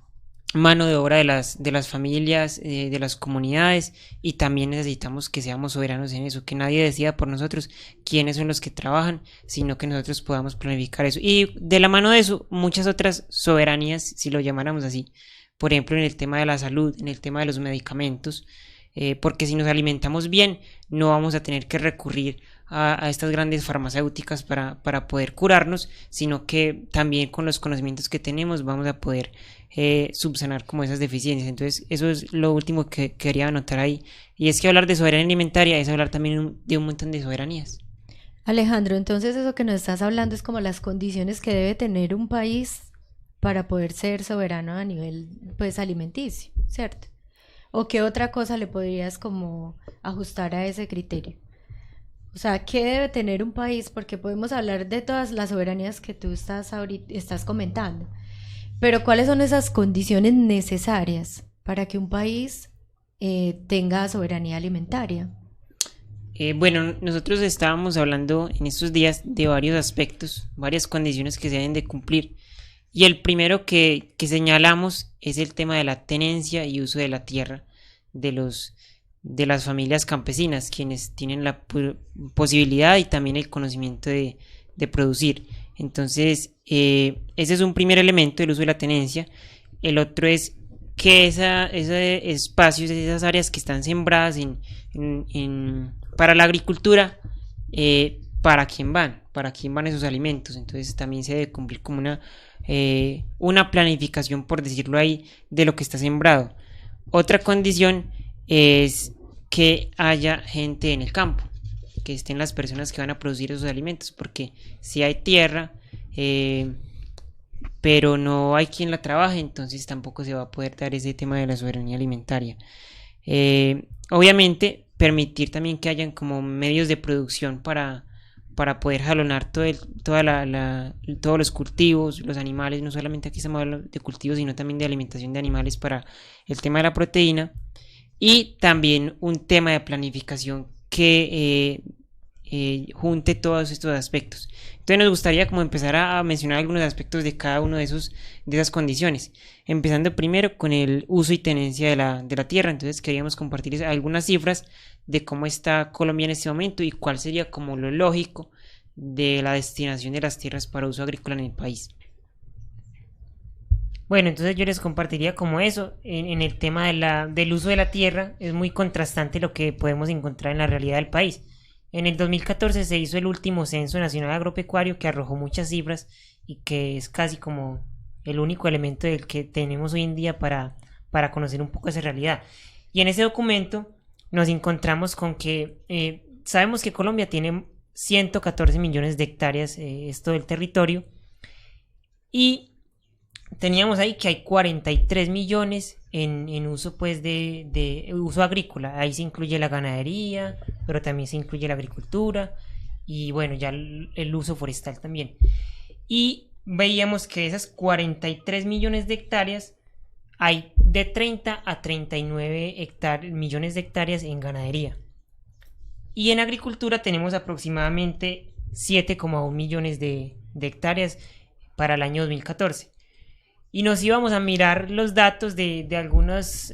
mano de obra de las familias, de las comunidades, y también necesitamos que seamos soberanos en eso, que nadie decida por nosotros quiénes son los que trabajan, sino que nosotros podamos planificar eso. Y de la mano de eso, muchas otras soberanías, si lo llamáramos así, por ejemplo en el tema de la salud, en el tema de los medicamentos, porque si nos alimentamos bien, no vamos a tener que recurrir a estas grandes farmacéuticas para poder curarnos, sino que también con los conocimientos que tenemos vamos a poder subsanar como esas deficiencias. Entonces eso es lo último que quería anotar ahí, y es que hablar de soberanía alimentaria es hablar también de un montón de soberanías. Alejandro, entonces eso que nos estás hablando es como las condiciones que debe tener un país para poder ser soberano a nivel, pues, alimenticio, ¿cierto? ¿O qué otra cosa le podrías como ajustar a ese criterio? O sea, ¿qué debe tener un país? Porque podemos hablar de todas las soberanías que tú estás comentando, pero ¿cuáles son esas condiciones necesarias para que un país tenga soberanía alimentaria? Bueno, nosotros estábamos hablando en estos días de varios aspectos, varias condiciones que se deben de cumplir. Y el primero que señalamos es el tema de la tenencia y uso de la tierra de las familias campesinas, quienes tienen la posibilidad y también el conocimiento de producir. Entonces, ese es un primer elemento, el uso de la tenencia. El otro es que ese espacios, esas áreas que están sembradas para la agricultura, ¿para quién van esos alimentos? Entonces también se debe cumplir como una planificación, por decirlo ahí, de lo que está sembrado. Otra condición es que haya gente en el campo, que estén las personas que van a producir esos alimentos, porque si hay tierra, pero no hay quien la trabaje, entonces tampoco se va a poder dar ese tema de la soberanía alimentaria. Obviamente permitir también que hayan como medios de producción para poder jalonar todos los cultivos, los animales. No solamente aquí estamos hablando de cultivos, sino también de alimentación de animales para el tema de la proteína, y también un tema de planificación que junte todos estos aspectos. Entonces nos gustaría como empezar a mencionar algunos aspectos de cada uno de esas condiciones, empezando primero con el uso y tenencia de la tierra. Entonces queríamos compartir algunas cifras de cómo está Colombia en este momento y cuál sería como lo lógico de la destinación de las tierras para uso agrícola en el país. Bueno, entonces yo les compartiría como eso, en el tema del uso de la tierra. Es muy contrastante lo que podemos encontrar en la realidad del país. En el 2014 se hizo el último censo nacional agropecuario, que arrojó muchas cifras y que es casi como el único elemento del que tenemos hoy en día para conocer un poco esa realidad. Y en ese documento nos encontramos con que sabemos que Colombia tiene 114 millones de hectáreas, esto del territorio, y teníamos ahí que hay 43 millones en uso, pues, de uso agrícola. Ahí se incluye la ganadería, pero también se incluye la agricultura y bueno, ya el uso forestal también. Y veíamos que de esas 43 millones de hectáreas hay de 30 a 39 millones de hectáreas en ganadería. Y en agricultura tenemos aproximadamente 7,1 millones de hectáreas para el año 2014. Y nos íbamos a mirar los datos de algunas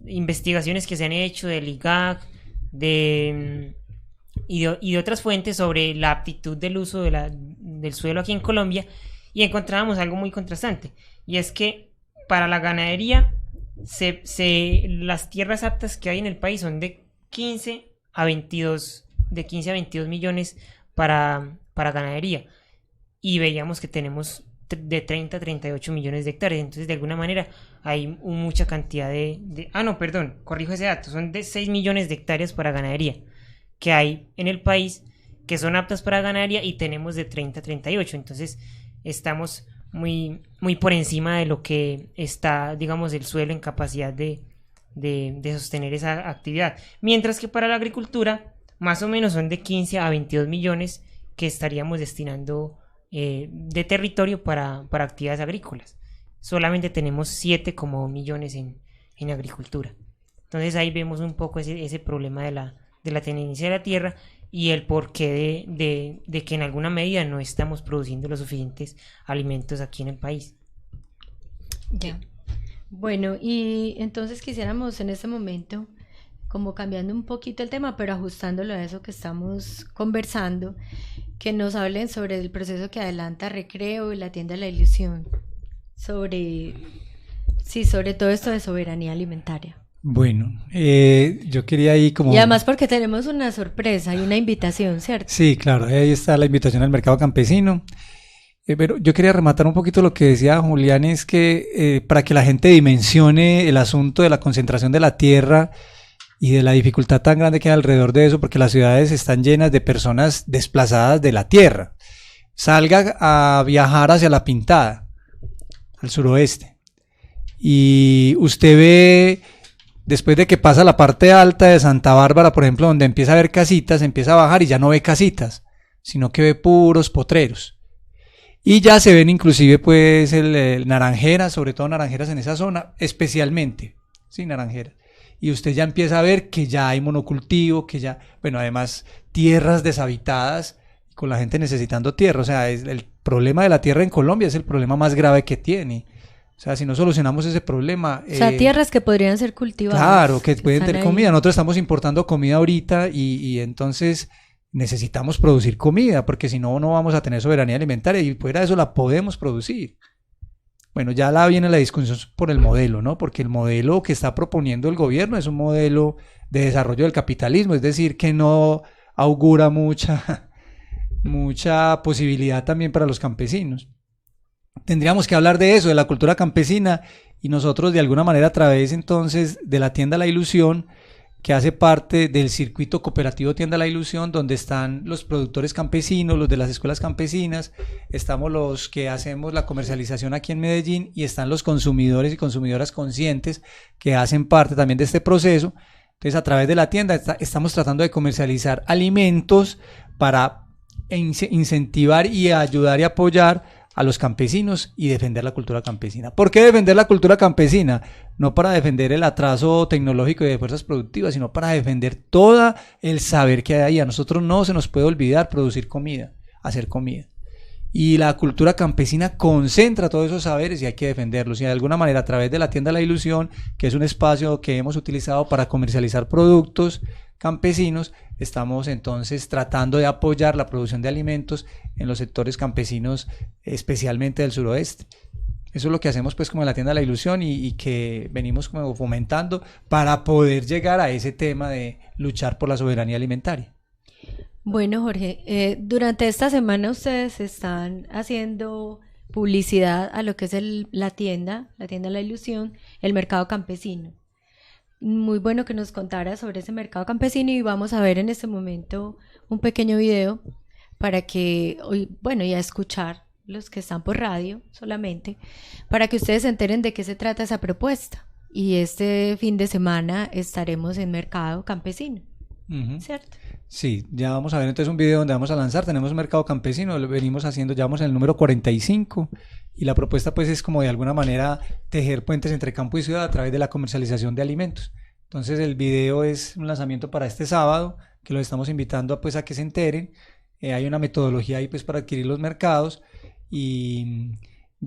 investigaciones que se han hecho del IGAC y de otras fuentes sobre la aptitud del uso del suelo aquí en Colombia, y encontrábamos algo muy contrastante, y es que para la ganadería las tierras aptas que hay en el país son de 15 a 22 millones para ganadería, y veíamos que tenemos de 30 a 38 millones de hectáreas. Entonces, de alguna manera hay mucha cantidad corrijo ese dato, son de 6 millones de hectáreas para ganadería que hay en el país, que son aptas para ganadería, y tenemos de 30 a 38. Entonces estamos muy, muy por encima de lo que está, digamos, el suelo en capacidad de sostener esa actividad, mientras que para la agricultura más o menos son de 15 a 22 millones que estaríamos destinando de territorio para actividades agrícolas. Solamente tenemos 7,1 millones en agricultura. Entonces ahí vemos un poco ese problema de la tenencia de la tierra y el porqué de que en alguna medida no estamos produciendo los suficientes alimentos aquí en el país. Ya. Bueno, y entonces quisiéramos en este momento, como cambiando un poquito el tema, pero ajustándolo a eso que estamos conversando, que nos hablen sobre el proceso que adelanta Recreo y la tienda de la ilusión, sobre todo esto de soberanía alimentaria. Bueno, yo quería ahí como... Y además porque tenemos una sorpresa y una invitación, ¿cierto? Sí, claro, ahí está la invitación al mercado campesino. Pero yo quería rematar un poquito lo que decía Julián, es que para que la gente dimensione el asunto de la concentración de la tierra y de la dificultad tan grande que hay alrededor de eso, porque las ciudades están llenas de personas desplazadas de la tierra. Salga a viajar hacia La Pintada, al suroeste, y usted ve, después de que pasa la parte alta de Santa Bárbara, por ejemplo, donde empieza a ver casitas, empieza a bajar y ya no ve casitas, sino que ve puros potreros. Y ya se ven inclusive pues el naranjeras, sobre todo naranjeras en esa zona, especialmente, sí, naranjeras. Y usted ya empieza a ver que ya hay monocultivo, que ya, bueno, además tierras deshabitadas, con la gente necesitando tierra. O sea, el problema de la tierra en Colombia es el problema más grave que tiene. O sea, si no solucionamos ese problema... O sea, tierras que podrían ser cultivadas. Claro, que pueden tener comida. Nosotros estamos importando comida ahorita y entonces necesitamos producir comida, porque si no, no vamos a tener soberanía alimentaria y fuera de eso la podemos producir. Bueno, ya viene la discusión por el modelo, ¿no? Porque el modelo que está proponiendo el gobierno es un modelo de desarrollo del capitalismo, es decir, que no augura mucha posibilidad también para los campesinos. Tendríamos que hablar de eso, de la cultura campesina, y nosotros de alguna manera a través entonces de la tienda La Ilusión, que hace parte del circuito cooperativo Tienda La Ilusión, donde están los productores campesinos, los de las escuelas campesinas, estamos los que hacemos la comercialización aquí en Medellín y están los consumidores y consumidoras conscientes que hacen parte también de este proceso. Entonces a través de la tienda estamos tratando de comercializar alimentos para incentivar y ayudar y apoyar a los campesinos y defender la cultura campesina. ¿Por qué defender la cultura campesina? No para defender el atraso tecnológico y de fuerzas productivas, sino para defender todo el saber que hay ahí. A nosotros no se nos puede olvidar producir comida, hacer comida. Y la cultura campesina concentra todos esos saberes y hay que defenderlos. Y de alguna manera a través de la tienda La Ilusión, que es un espacio que hemos utilizado para comercializar productos campesinos, estamos entonces tratando de apoyar la producción de alimentos en los sectores campesinos, especialmente del suroeste. Eso es lo que hacemos pues como en la tienda La Ilusión y que venimos como fomentando para poder llegar a ese tema de luchar por la soberanía alimentaria. Bueno, Jorge, durante esta semana ustedes están haciendo publicidad a lo que es la tienda La Ilusión, el mercado campesino. Muy bueno que nos contara sobre ese mercado campesino y vamos a ver en este momento un pequeño video para que hoy, bueno, y a escuchar los que están por radio solamente, para que ustedes se enteren de qué se trata esa propuesta. Y este fin de semana estaremos en mercado campesino, ¿cierto? Sí, ya vamos a ver entonces un video donde vamos a lanzar. Tenemos un mercado campesino, lo venimos haciendo, ya vamos en el número 45 y la propuesta pues es como de alguna manera tejer puentes entre campo y ciudad a través de la comercialización de alimentos. Entonces el video es un lanzamiento para este sábado, que los estamos invitando a, pues, a que se enteren. Hay una metodología ahí pues para adquirir los mercados y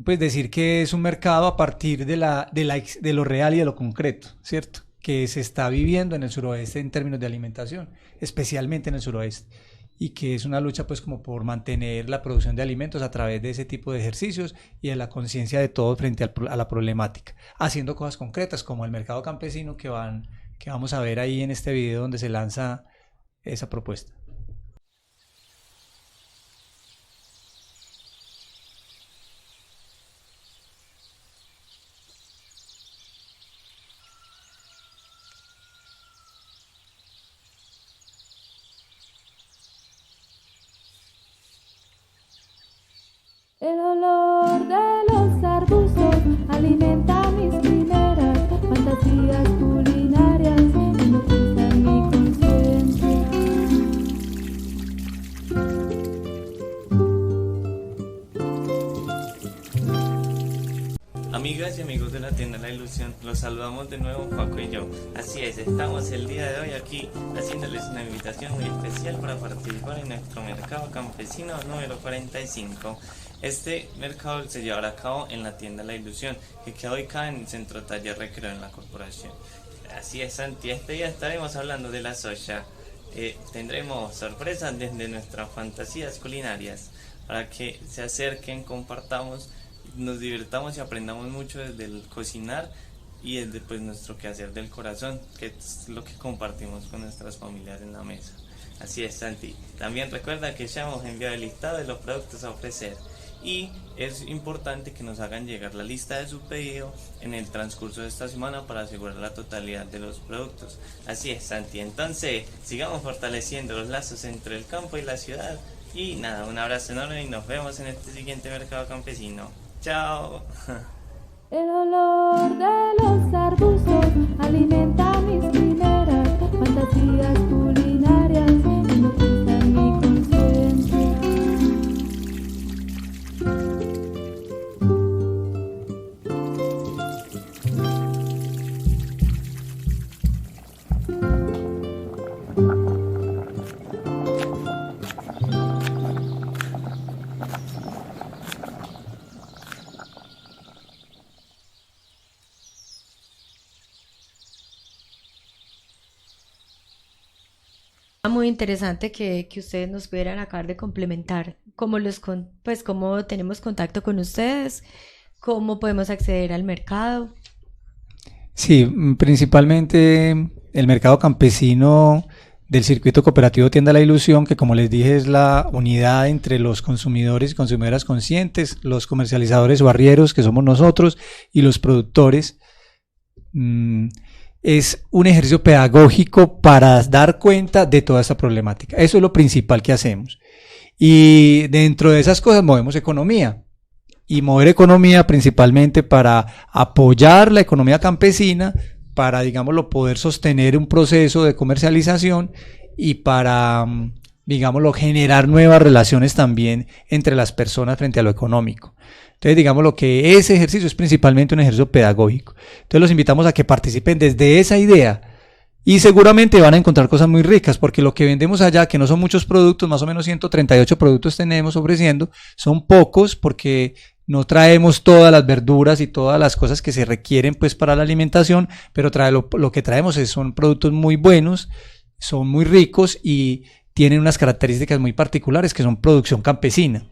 pues decir que es un mercado a partir de lo real y de lo concreto, ¿cierto? Que se está viviendo en el suroeste en términos de alimentación, especialmente en el suroeste, y que es una lucha pues como por mantener la producción de alimentos a través de ese tipo de ejercicios y de la conciencia de todos frente a la problemática, haciendo cosas concretas como el mercado campesino que vamos a ver ahí en este video donde se lanza esa propuesta. El olor de los arbustos alimenta mis quimeras, fantasías culinarias, hipnotizan mi conciencia. Amigas y amigos de la tienda La Ilusión, los saludamos de nuevo Paco y yo. Así es, estamos el día de hoy aquí haciéndoles una invitación muy especial para participar en nuestro mercado campesino número 45. Este mercado se llevará a cabo en la tienda La Ilusión, que queda ubicada en el Centro Taller Recreo en la Corporación. Así es, Santi, este día estaremos hablando de la soya. Tendremos sorpresas desde nuestras fantasías culinarias para que se acerquen, compartamos, nos divirtamos y aprendamos mucho desde el cocinar y desde pues, nuestro quehacer del corazón, que es lo que compartimos con nuestras familias en la mesa. Así es, Santi. También recuerda que ya hemos enviado el listado de los productos a ofrecer. y es importante que nos hagan llegar la lista de su pedido en el transcurso de esta semana para asegurar la totalidad de los productos. Así es, Santi. Entonces, sigamos fortaleciendo los lazos entre el campo y la ciudad. Y nada, un abrazo enorme y nos vemos en este siguiente mercado campesino. ¡Chao! El olor de los arbustos alimenta mis quimeras, fantasías culinarias hipnotizan mi conciencia. Muy interesante que ustedes nos pudieran acabar de complementar cómo cómo tenemos contacto con ustedes, cómo podemos acceder al mercado. Sí, principalmente el mercado campesino del circuito cooperativo Tienda La Ilusión, que como les dije es la unidad entre los consumidores y consumidoras conscientes, los comercializadores o arrieros, que somos nosotros, y los productores. Es un ejercicio pedagógico para dar cuenta de toda esta problemática. Eso es lo principal que hacemos. Y dentro de esas cosas movemos economía. Y mover economía principalmente para apoyar la economía campesina, para, digámoslo, poder sostener un proceso de comercialización y para, digámoslo, generar nuevas relaciones también entre las personas frente a lo económico. Entonces, digamos lo que ese ejercicio es principalmente un ejercicio pedagógico. Entonces los invitamos a que participen desde esa idea y seguramente van a encontrar cosas muy ricas, porque lo que vendemos allá, que no son muchos productos, más o menos 138 productos tenemos ofreciendo, son pocos porque no traemos todas las verduras y todas las cosas que se requieren pues para la alimentación, pero lo que traemos son productos muy buenos, son muy ricos y tienen unas características muy particulares que son producción campesina.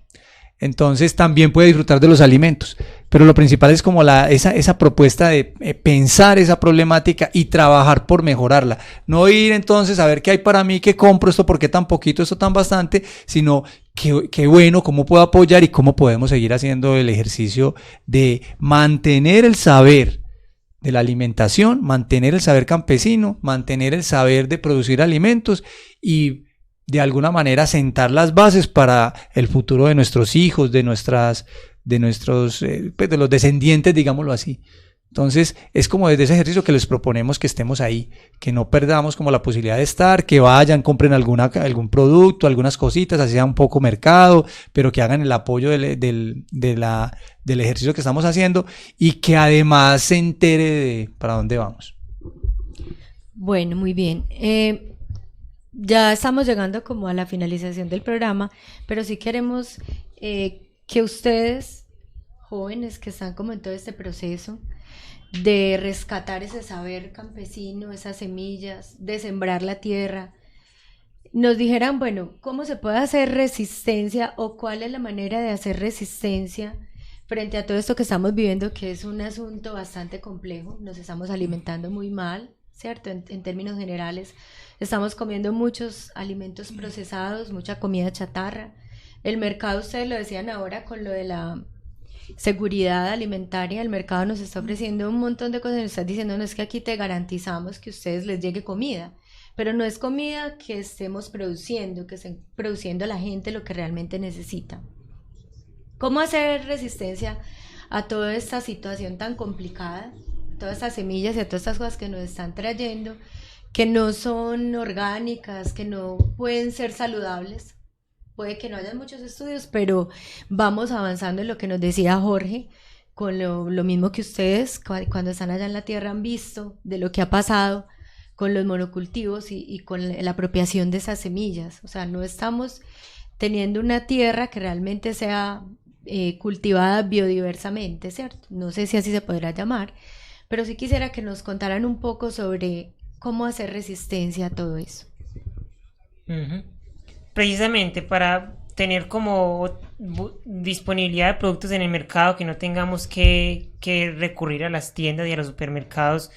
Entonces también puede disfrutar de los alimentos, pero lo principal es como esa propuesta de pensar esa problemática y trabajar por mejorarla. No ir entonces a ver qué hay para mí, qué compro, esto por qué tan poquito, esto tan bastante, sino qué bueno, cómo puedo apoyar y cómo podemos seguir haciendo el ejercicio de mantener el saber de la alimentación, mantener el saber campesino, mantener el saber de producir alimentos y de alguna manera sentar las bases para el futuro de nuestros hijos, de los descendientes, digámoslo así. Entonces es como desde ese ejercicio que les proponemos que estemos ahí, que no perdamos como la posibilidad de estar, que vayan, compren algún producto, algunas cositas, así sea un poco mercado, pero que hagan el apoyo del ejercicio que estamos haciendo y que además se entere de para dónde vamos. Bueno, muy bien. Ya estamos llegando como a la finalización del programa, pero sí queremos que ustedes, jóvenes que están como en todo este proceso de rescatar ese saber campesino, esas semillas, de sembrar la tierra, nos dijeran, bueno, ¿cómo se puede hacer resistencia o cuál es la manera de hacer resistencia frente a todo esto que estamos viviendo, que es un asunto bastante complejo? Nos estamos alimentando muy mal, ¿cierto? En términos generales, estamos comiendo muchos alimentos procesados, mucha comida chatarra. El mercado, ustedes lo decían ahora con lo de la seguridad alimentaria, el mercado nos está ofreciendo un montón de cosas, nos está diciendo, no es que aquí te garantizamos que a ustedes les llegue comida, pero no es comida que estemos produciendo, que esté produciendo la gente lo que realmente necesita. ¿Cómo hacer resistencia a toda esta situación tan complicada, a todas estas semillas y a todas estas cosas que nos están trayendo, que no son orgánicas, que no pueden ser saludables? Puede que no haya muchos estudios, pero vamos avanzando en lo que nos decía Jorge, con lo mismo que ustedes cuando están allá en la tierra han visto de lo que ha pasado con los monocultivos y con la apropiación de esas semillas. O sea, no estamos teniendo una tierra que realmente sea cultivada biodiversamente, ¿cierto? No sé si así se podrá llamar, pero sí quisiera que nos contaran un poco sobre cómo hacer resistencia a todo eso. Precisamente para tener como disponibilidad de productos en el mercado, que no tengamos que recurrir a las tiendas y a los supermercados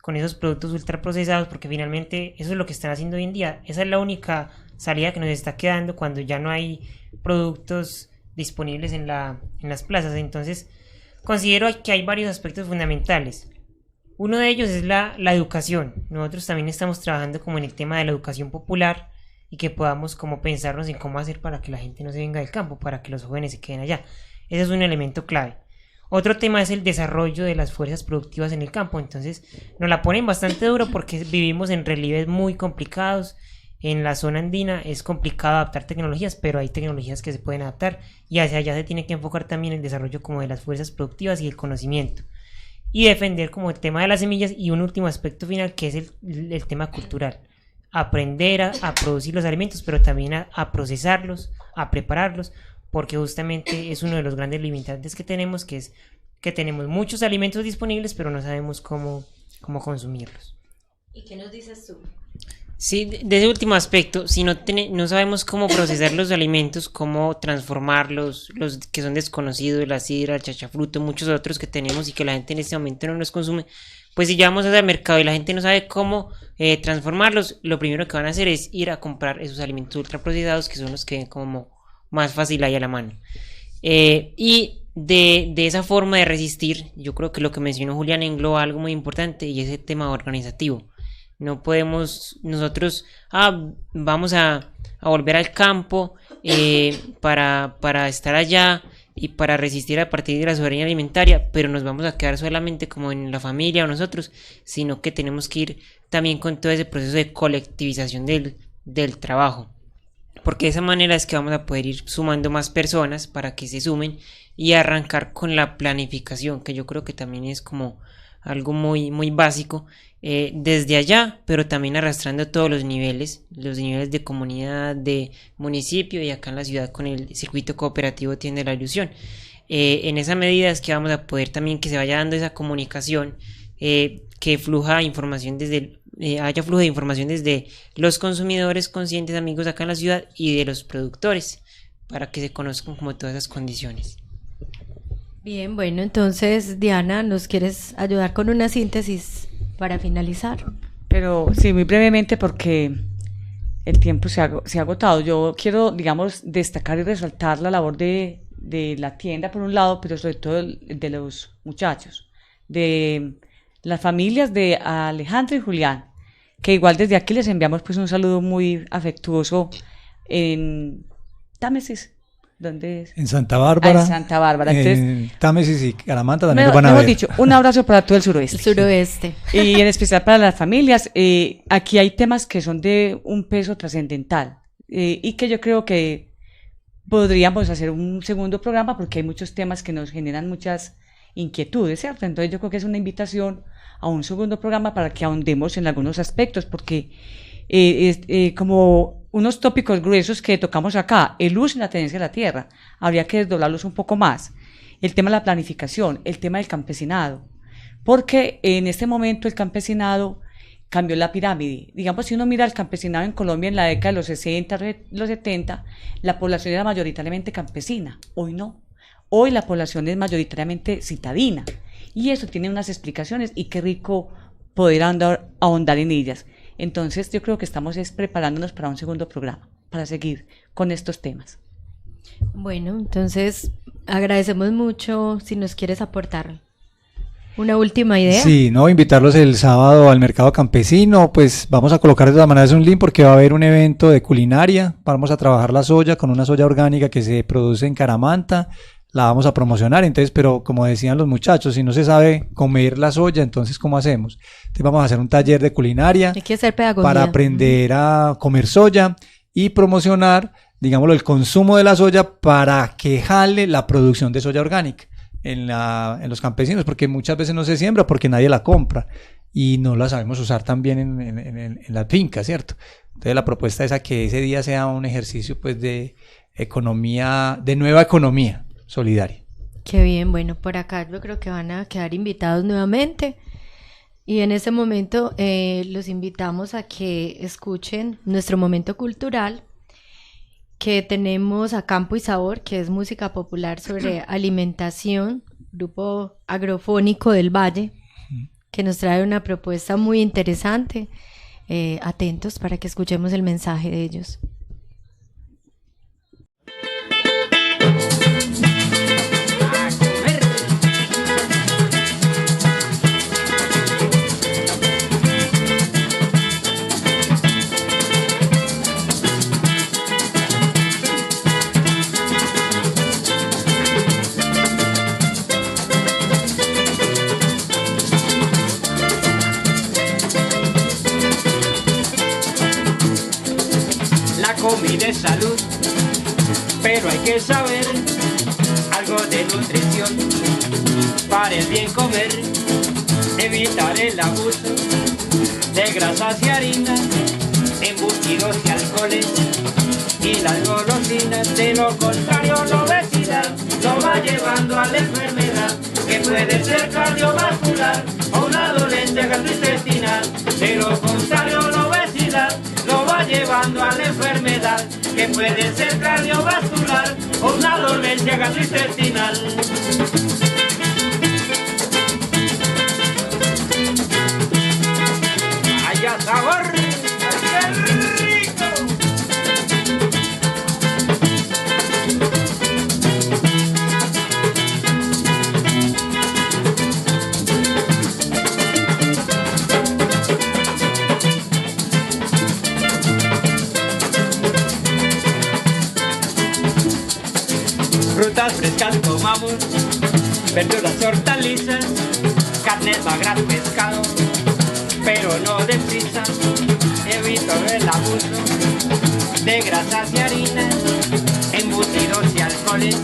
con esos productos ultraprocesados, porque finalmente eso es lo que están haciendo hoy en día. Esa es la única salida que nos está quedando cuando ya no hay productos disponibles en las plazas. Entonces, considero que hay varios aspectos fundamentales. Uno de ellos es la educación. Nosotros también estamos trabajando como en el tema de la educación popular y que podamos como pensarnos en cómo hacer para que la gente no se venga del campo, para que los jóvenes se queden allá. Ese es un elemento clave. Otro tema es el desarrollo de las fuerzas productivas en el campo. Entonces nos la ponen bastante duro porque vivimos en relieves muy complicados. En la zona andina es complicado adaptar tecnologías, pero hay tecnologías que se pueden adaptar y hacia allá se tiene que enfocar también el desarrollo como de las fuerzas productivas y el conocimiento. Y defender como el tema de las semillas y un último aspecto final que es el tema cultural. Aprender a producir los alimentos, pero también a procesarlos, a prepararlos, porque justamente es uno de los grandes limitantes que tenemos, que es que tenemos muchos alimentos disponibles, pero no sabemos cómo consumirlos. ¿Y qué nos dices tú? Sí, de ese último aspecto, si no sabemos cómo procesar los alimentos, cómo transformarlos, los que son desconocidos, la sidra, el chachafruto, muchos otros que tenemos y que la gente en este momento no los consume, pues si llevamos al mercado y la gente no sabe cómo transformarlos, lo primero que van a hacer es ir a comprar esos alimentos ultraprocesados que son los que ven como más fácil ahí a la mano. Y de esa forma de resistir, yo creo que lo que mencionó Julián engloba algo muy importante y es el tema organizativo. No podemos nosotros, vamos a volver al campo para estar allá y para resistir a partir de la soberanía alimentaria, pero nos vamos a quedar solamente como en la familia o nosotros, sino que tenemos que ir también con todo ese proceso de colectivización del trabajo, porque de esa manera es que vamos a poder ir sumando más personas para que se sumen y arrancar con la planificación, que yo creo que también es como algo muy, muy básico, desde allá, pero también arrastrando todos los niveles de comunidad, de municipio y acá en la ciudad con el circuito cooperativo Tienda La Ilusión. En esa medida es que vamos a poder también que se vaya dando esa comunicación, que fluja información haya flujo de información desde los consumidores conscientes, amigos acá en la ciudad, y de los productores, para que se conozcan como todas esas condiciones. Bien, bueno, entonces Diana, ¿nos quieres ayudar con una síntesis para finalizar? Pero sí, muy brevemente porque el tiempo se ha agotado. Yo quiero, digamos, destacar y resaltar la labor de la tienda por un lado, pero sobre todo de los muchachos, de las familias de Alejandro y Julián, que igual desde aquí les enviamos pues un saludo muy afectuoso en Támesis. ¿Dónde es? En Santa Bárbara. En Santa Bárbara. Entonces, en Támesis y Caramanta también lo van a ver. Dicho, un abrazo para todo el suroeste. El suroeste. Y en especial para las familias. Aquí hay temas que son de un peso trascendental y que yo creo que podríamos hacer un segundo programa porque hay muchos temas que nos generan muchas inquietudes, ¿cierto? Entonces yo creo que es una invitación a un segundo programa para que ahondemos en algunos aspectos porque como unos tópicos gruesos que tocamos acá, el uso y la tenencia de la tierra, habría que desdoblarlos un poco más. El tema de la planificación, el tema del campesinado, porque en este momento el campesinado cambió la pirámide. Digamos, si uno mira el campesinado en Colombia en la década de los 60, los 70, la población era mayoritariamente campesina, hoy no. Hoy la población es mayoritariamente citadina, y eso tiene unas explicaciones, y qué rico poder ahondar en ellas. Entonces yo creo que estamos preparándonos para un segundo programa, para seguir con estos temas. Bueno, entonces agradecemos mucho si nos quieres aportar una última idea. Sí, no, invitarlos el sábado al mercado campesino, pues vamos a colocar de todas maneras un link porque va a haber un evento de culinaria, vamos a trabajar la soya con una soya orgánica que se produce en Caramanta, la vamos a promocionar, entonces, pero como decían los muchachos, si no se sabe comer la soya, entonces ¿cómo hacemos? Entonces vamos a hacer un taller de culinaria. Hay que hacer pedagogía. Para aprender a comer soya y promocionar, digámoslo, el consumo de la soya para que jale la producción de soya orgánica en los campesinos, porque muchas veces no se siembra porque nadie la compra y no la sabemos usar también en las fincas, ¿cierto? Entonces la propuesta es a que ese día sea un ejercicio pues de economía, de nueva economía solidaria. Qué bien, bueno, por acá yo creo que van a quedar invitados nuevamente y en este momento los invitamos a que escuchen nuestro momento cultural que tenemos a Campo y Sabor, que es música popular sobre alimentación, grupo agrofónico del Valle, que nos trae una propuesta muy interesante. Atentos para que escuchemos el mensaje de ellos. comida es salud, pero hay que saber algo de nutrición para el bien comer, evitar el abuso de grasas y harinas, embutidos y alcoholes y las golosinas. De lo contrario la obesidad lo va llevando a la enfermedad que puede ser cardiovascular o una dolencia gastrointestinal. De lo contrario la obesidad lo va llevando a la enfermedad que puede ser cardiovascular o una dolencia gastrointestinal. ¡Haya sabor! ¡Qué rico! Frutas frescas comamos, verduras, hortalizas, carnes magras, pescado, pero no deprisa. Evito el abuso de grasas y harinas, embutidos y alcoholes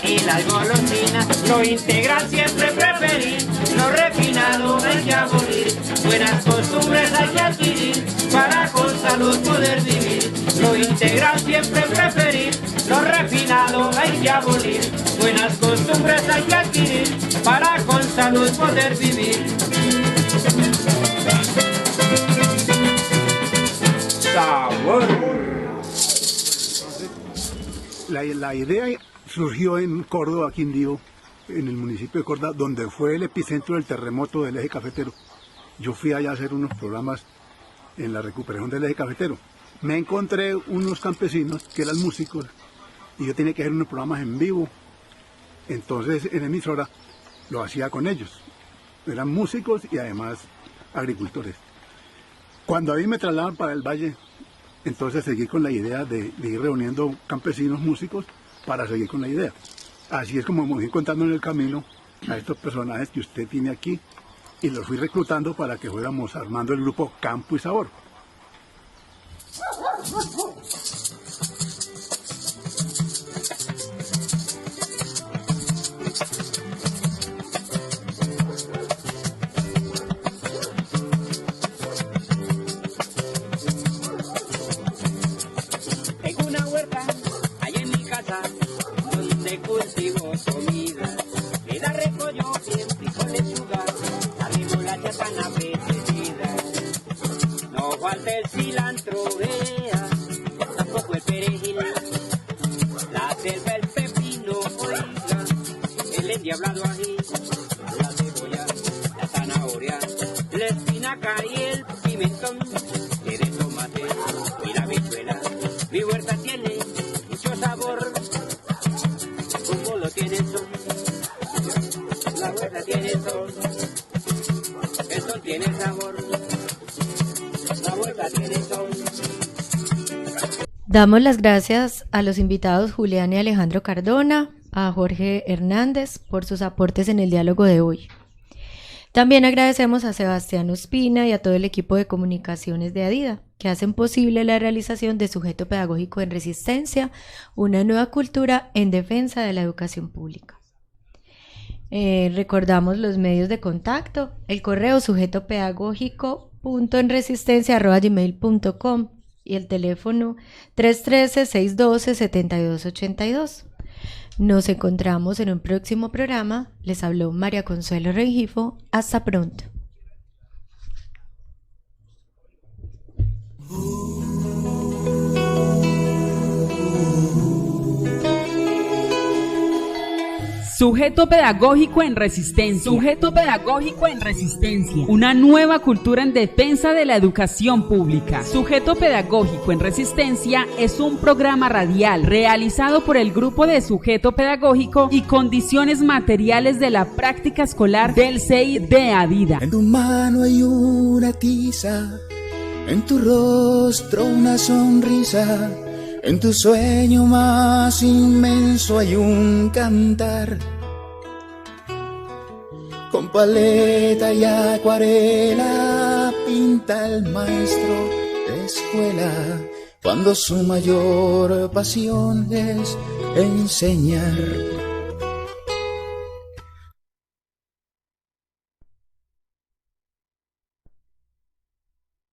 y las golosinas. Lo integral siempre preferir, lo refinado hay que abolir. Buenas costumbres hay que adquirir para con salud poder vivir. Lo integral siempre preferir, lo refinado hay que abolir. Buenas costumbres hay que adquirir para con salud poder vivir. Sabor. La idea surgió en Córdoba, Quindío, en el municipio de Córdoba, donde fue el epicentro del terremoto del eje cafetero. Yo fui allá a hacer unos programas en la recuperación del eje cafetero. Me encontré unos campesinos que eran músicos y yo tenía que hacer unos programas en vivo. Entonces en emisora lo hacía con ellos. Eran músicos y además agricultores. Cuando a mí me trasladaron para el valle, entonces seguí con la idea de ir reuniendo campesinos músicos para seguir con la idea. Así es como me fui encontrando en el camino a estos personajes que usted tiene aquí y los fui reclutando para que fuéramos armando el grupo Campo y Sabor. Tengo una huerta allá en mi casa donde cultivo comida. Le da repollo, bien pico, lechuga, la remolacha tan apetecida. No falta el cilantro, vea, tampoco el perejil, la selva, el pepino, oiga, el endiablado ají, la cebolla, la zanahoria, la espinaca y el pimentón, tiene tomate y la habichuela. Mi huerta tiene mucho sabor, como lo tiene el sol. La huerta tiene sol, el sol tiene sabor. La huerta tiene sol. Damos las gracias a los invitados Julián y Alejandro Cardona, a Jorge Hernández por sus aportes en el diálogo de hoy. También agradecemos a Sebastián Ospina y a todo el equipo de comunicaciones de Adida, que hacen posible la realización de Sujeto Pedagógico en Resistencia, una nueva cultura en defensa de la educación pública. Recordamos los medios de contacto, el correo sujetopedagógico.enresistencia@gmail.com y el teléfono 313-612-7282. Nos encontramos en un próximo programa. Les habló María Consuelo Rengifo. Hasta pronto. Sujeto pedagógico en resistencia. Sujeto pedagógico en resistencia. Una nueva cultura en defensa de la educación pública. Sujeto pedagógico en resistencia es un programa radial realizado por el grupo de sujeto pedagógico y condiciones materiales de la práctica escolar del CEI de Adida. En tu mano hay una tiza, en tu rostro una sonrisa. En tu sueño más inmenso hay un cantar. Con paleta y acuarela pinta el maestro de escuela cuando su mayor pasión es enseñar.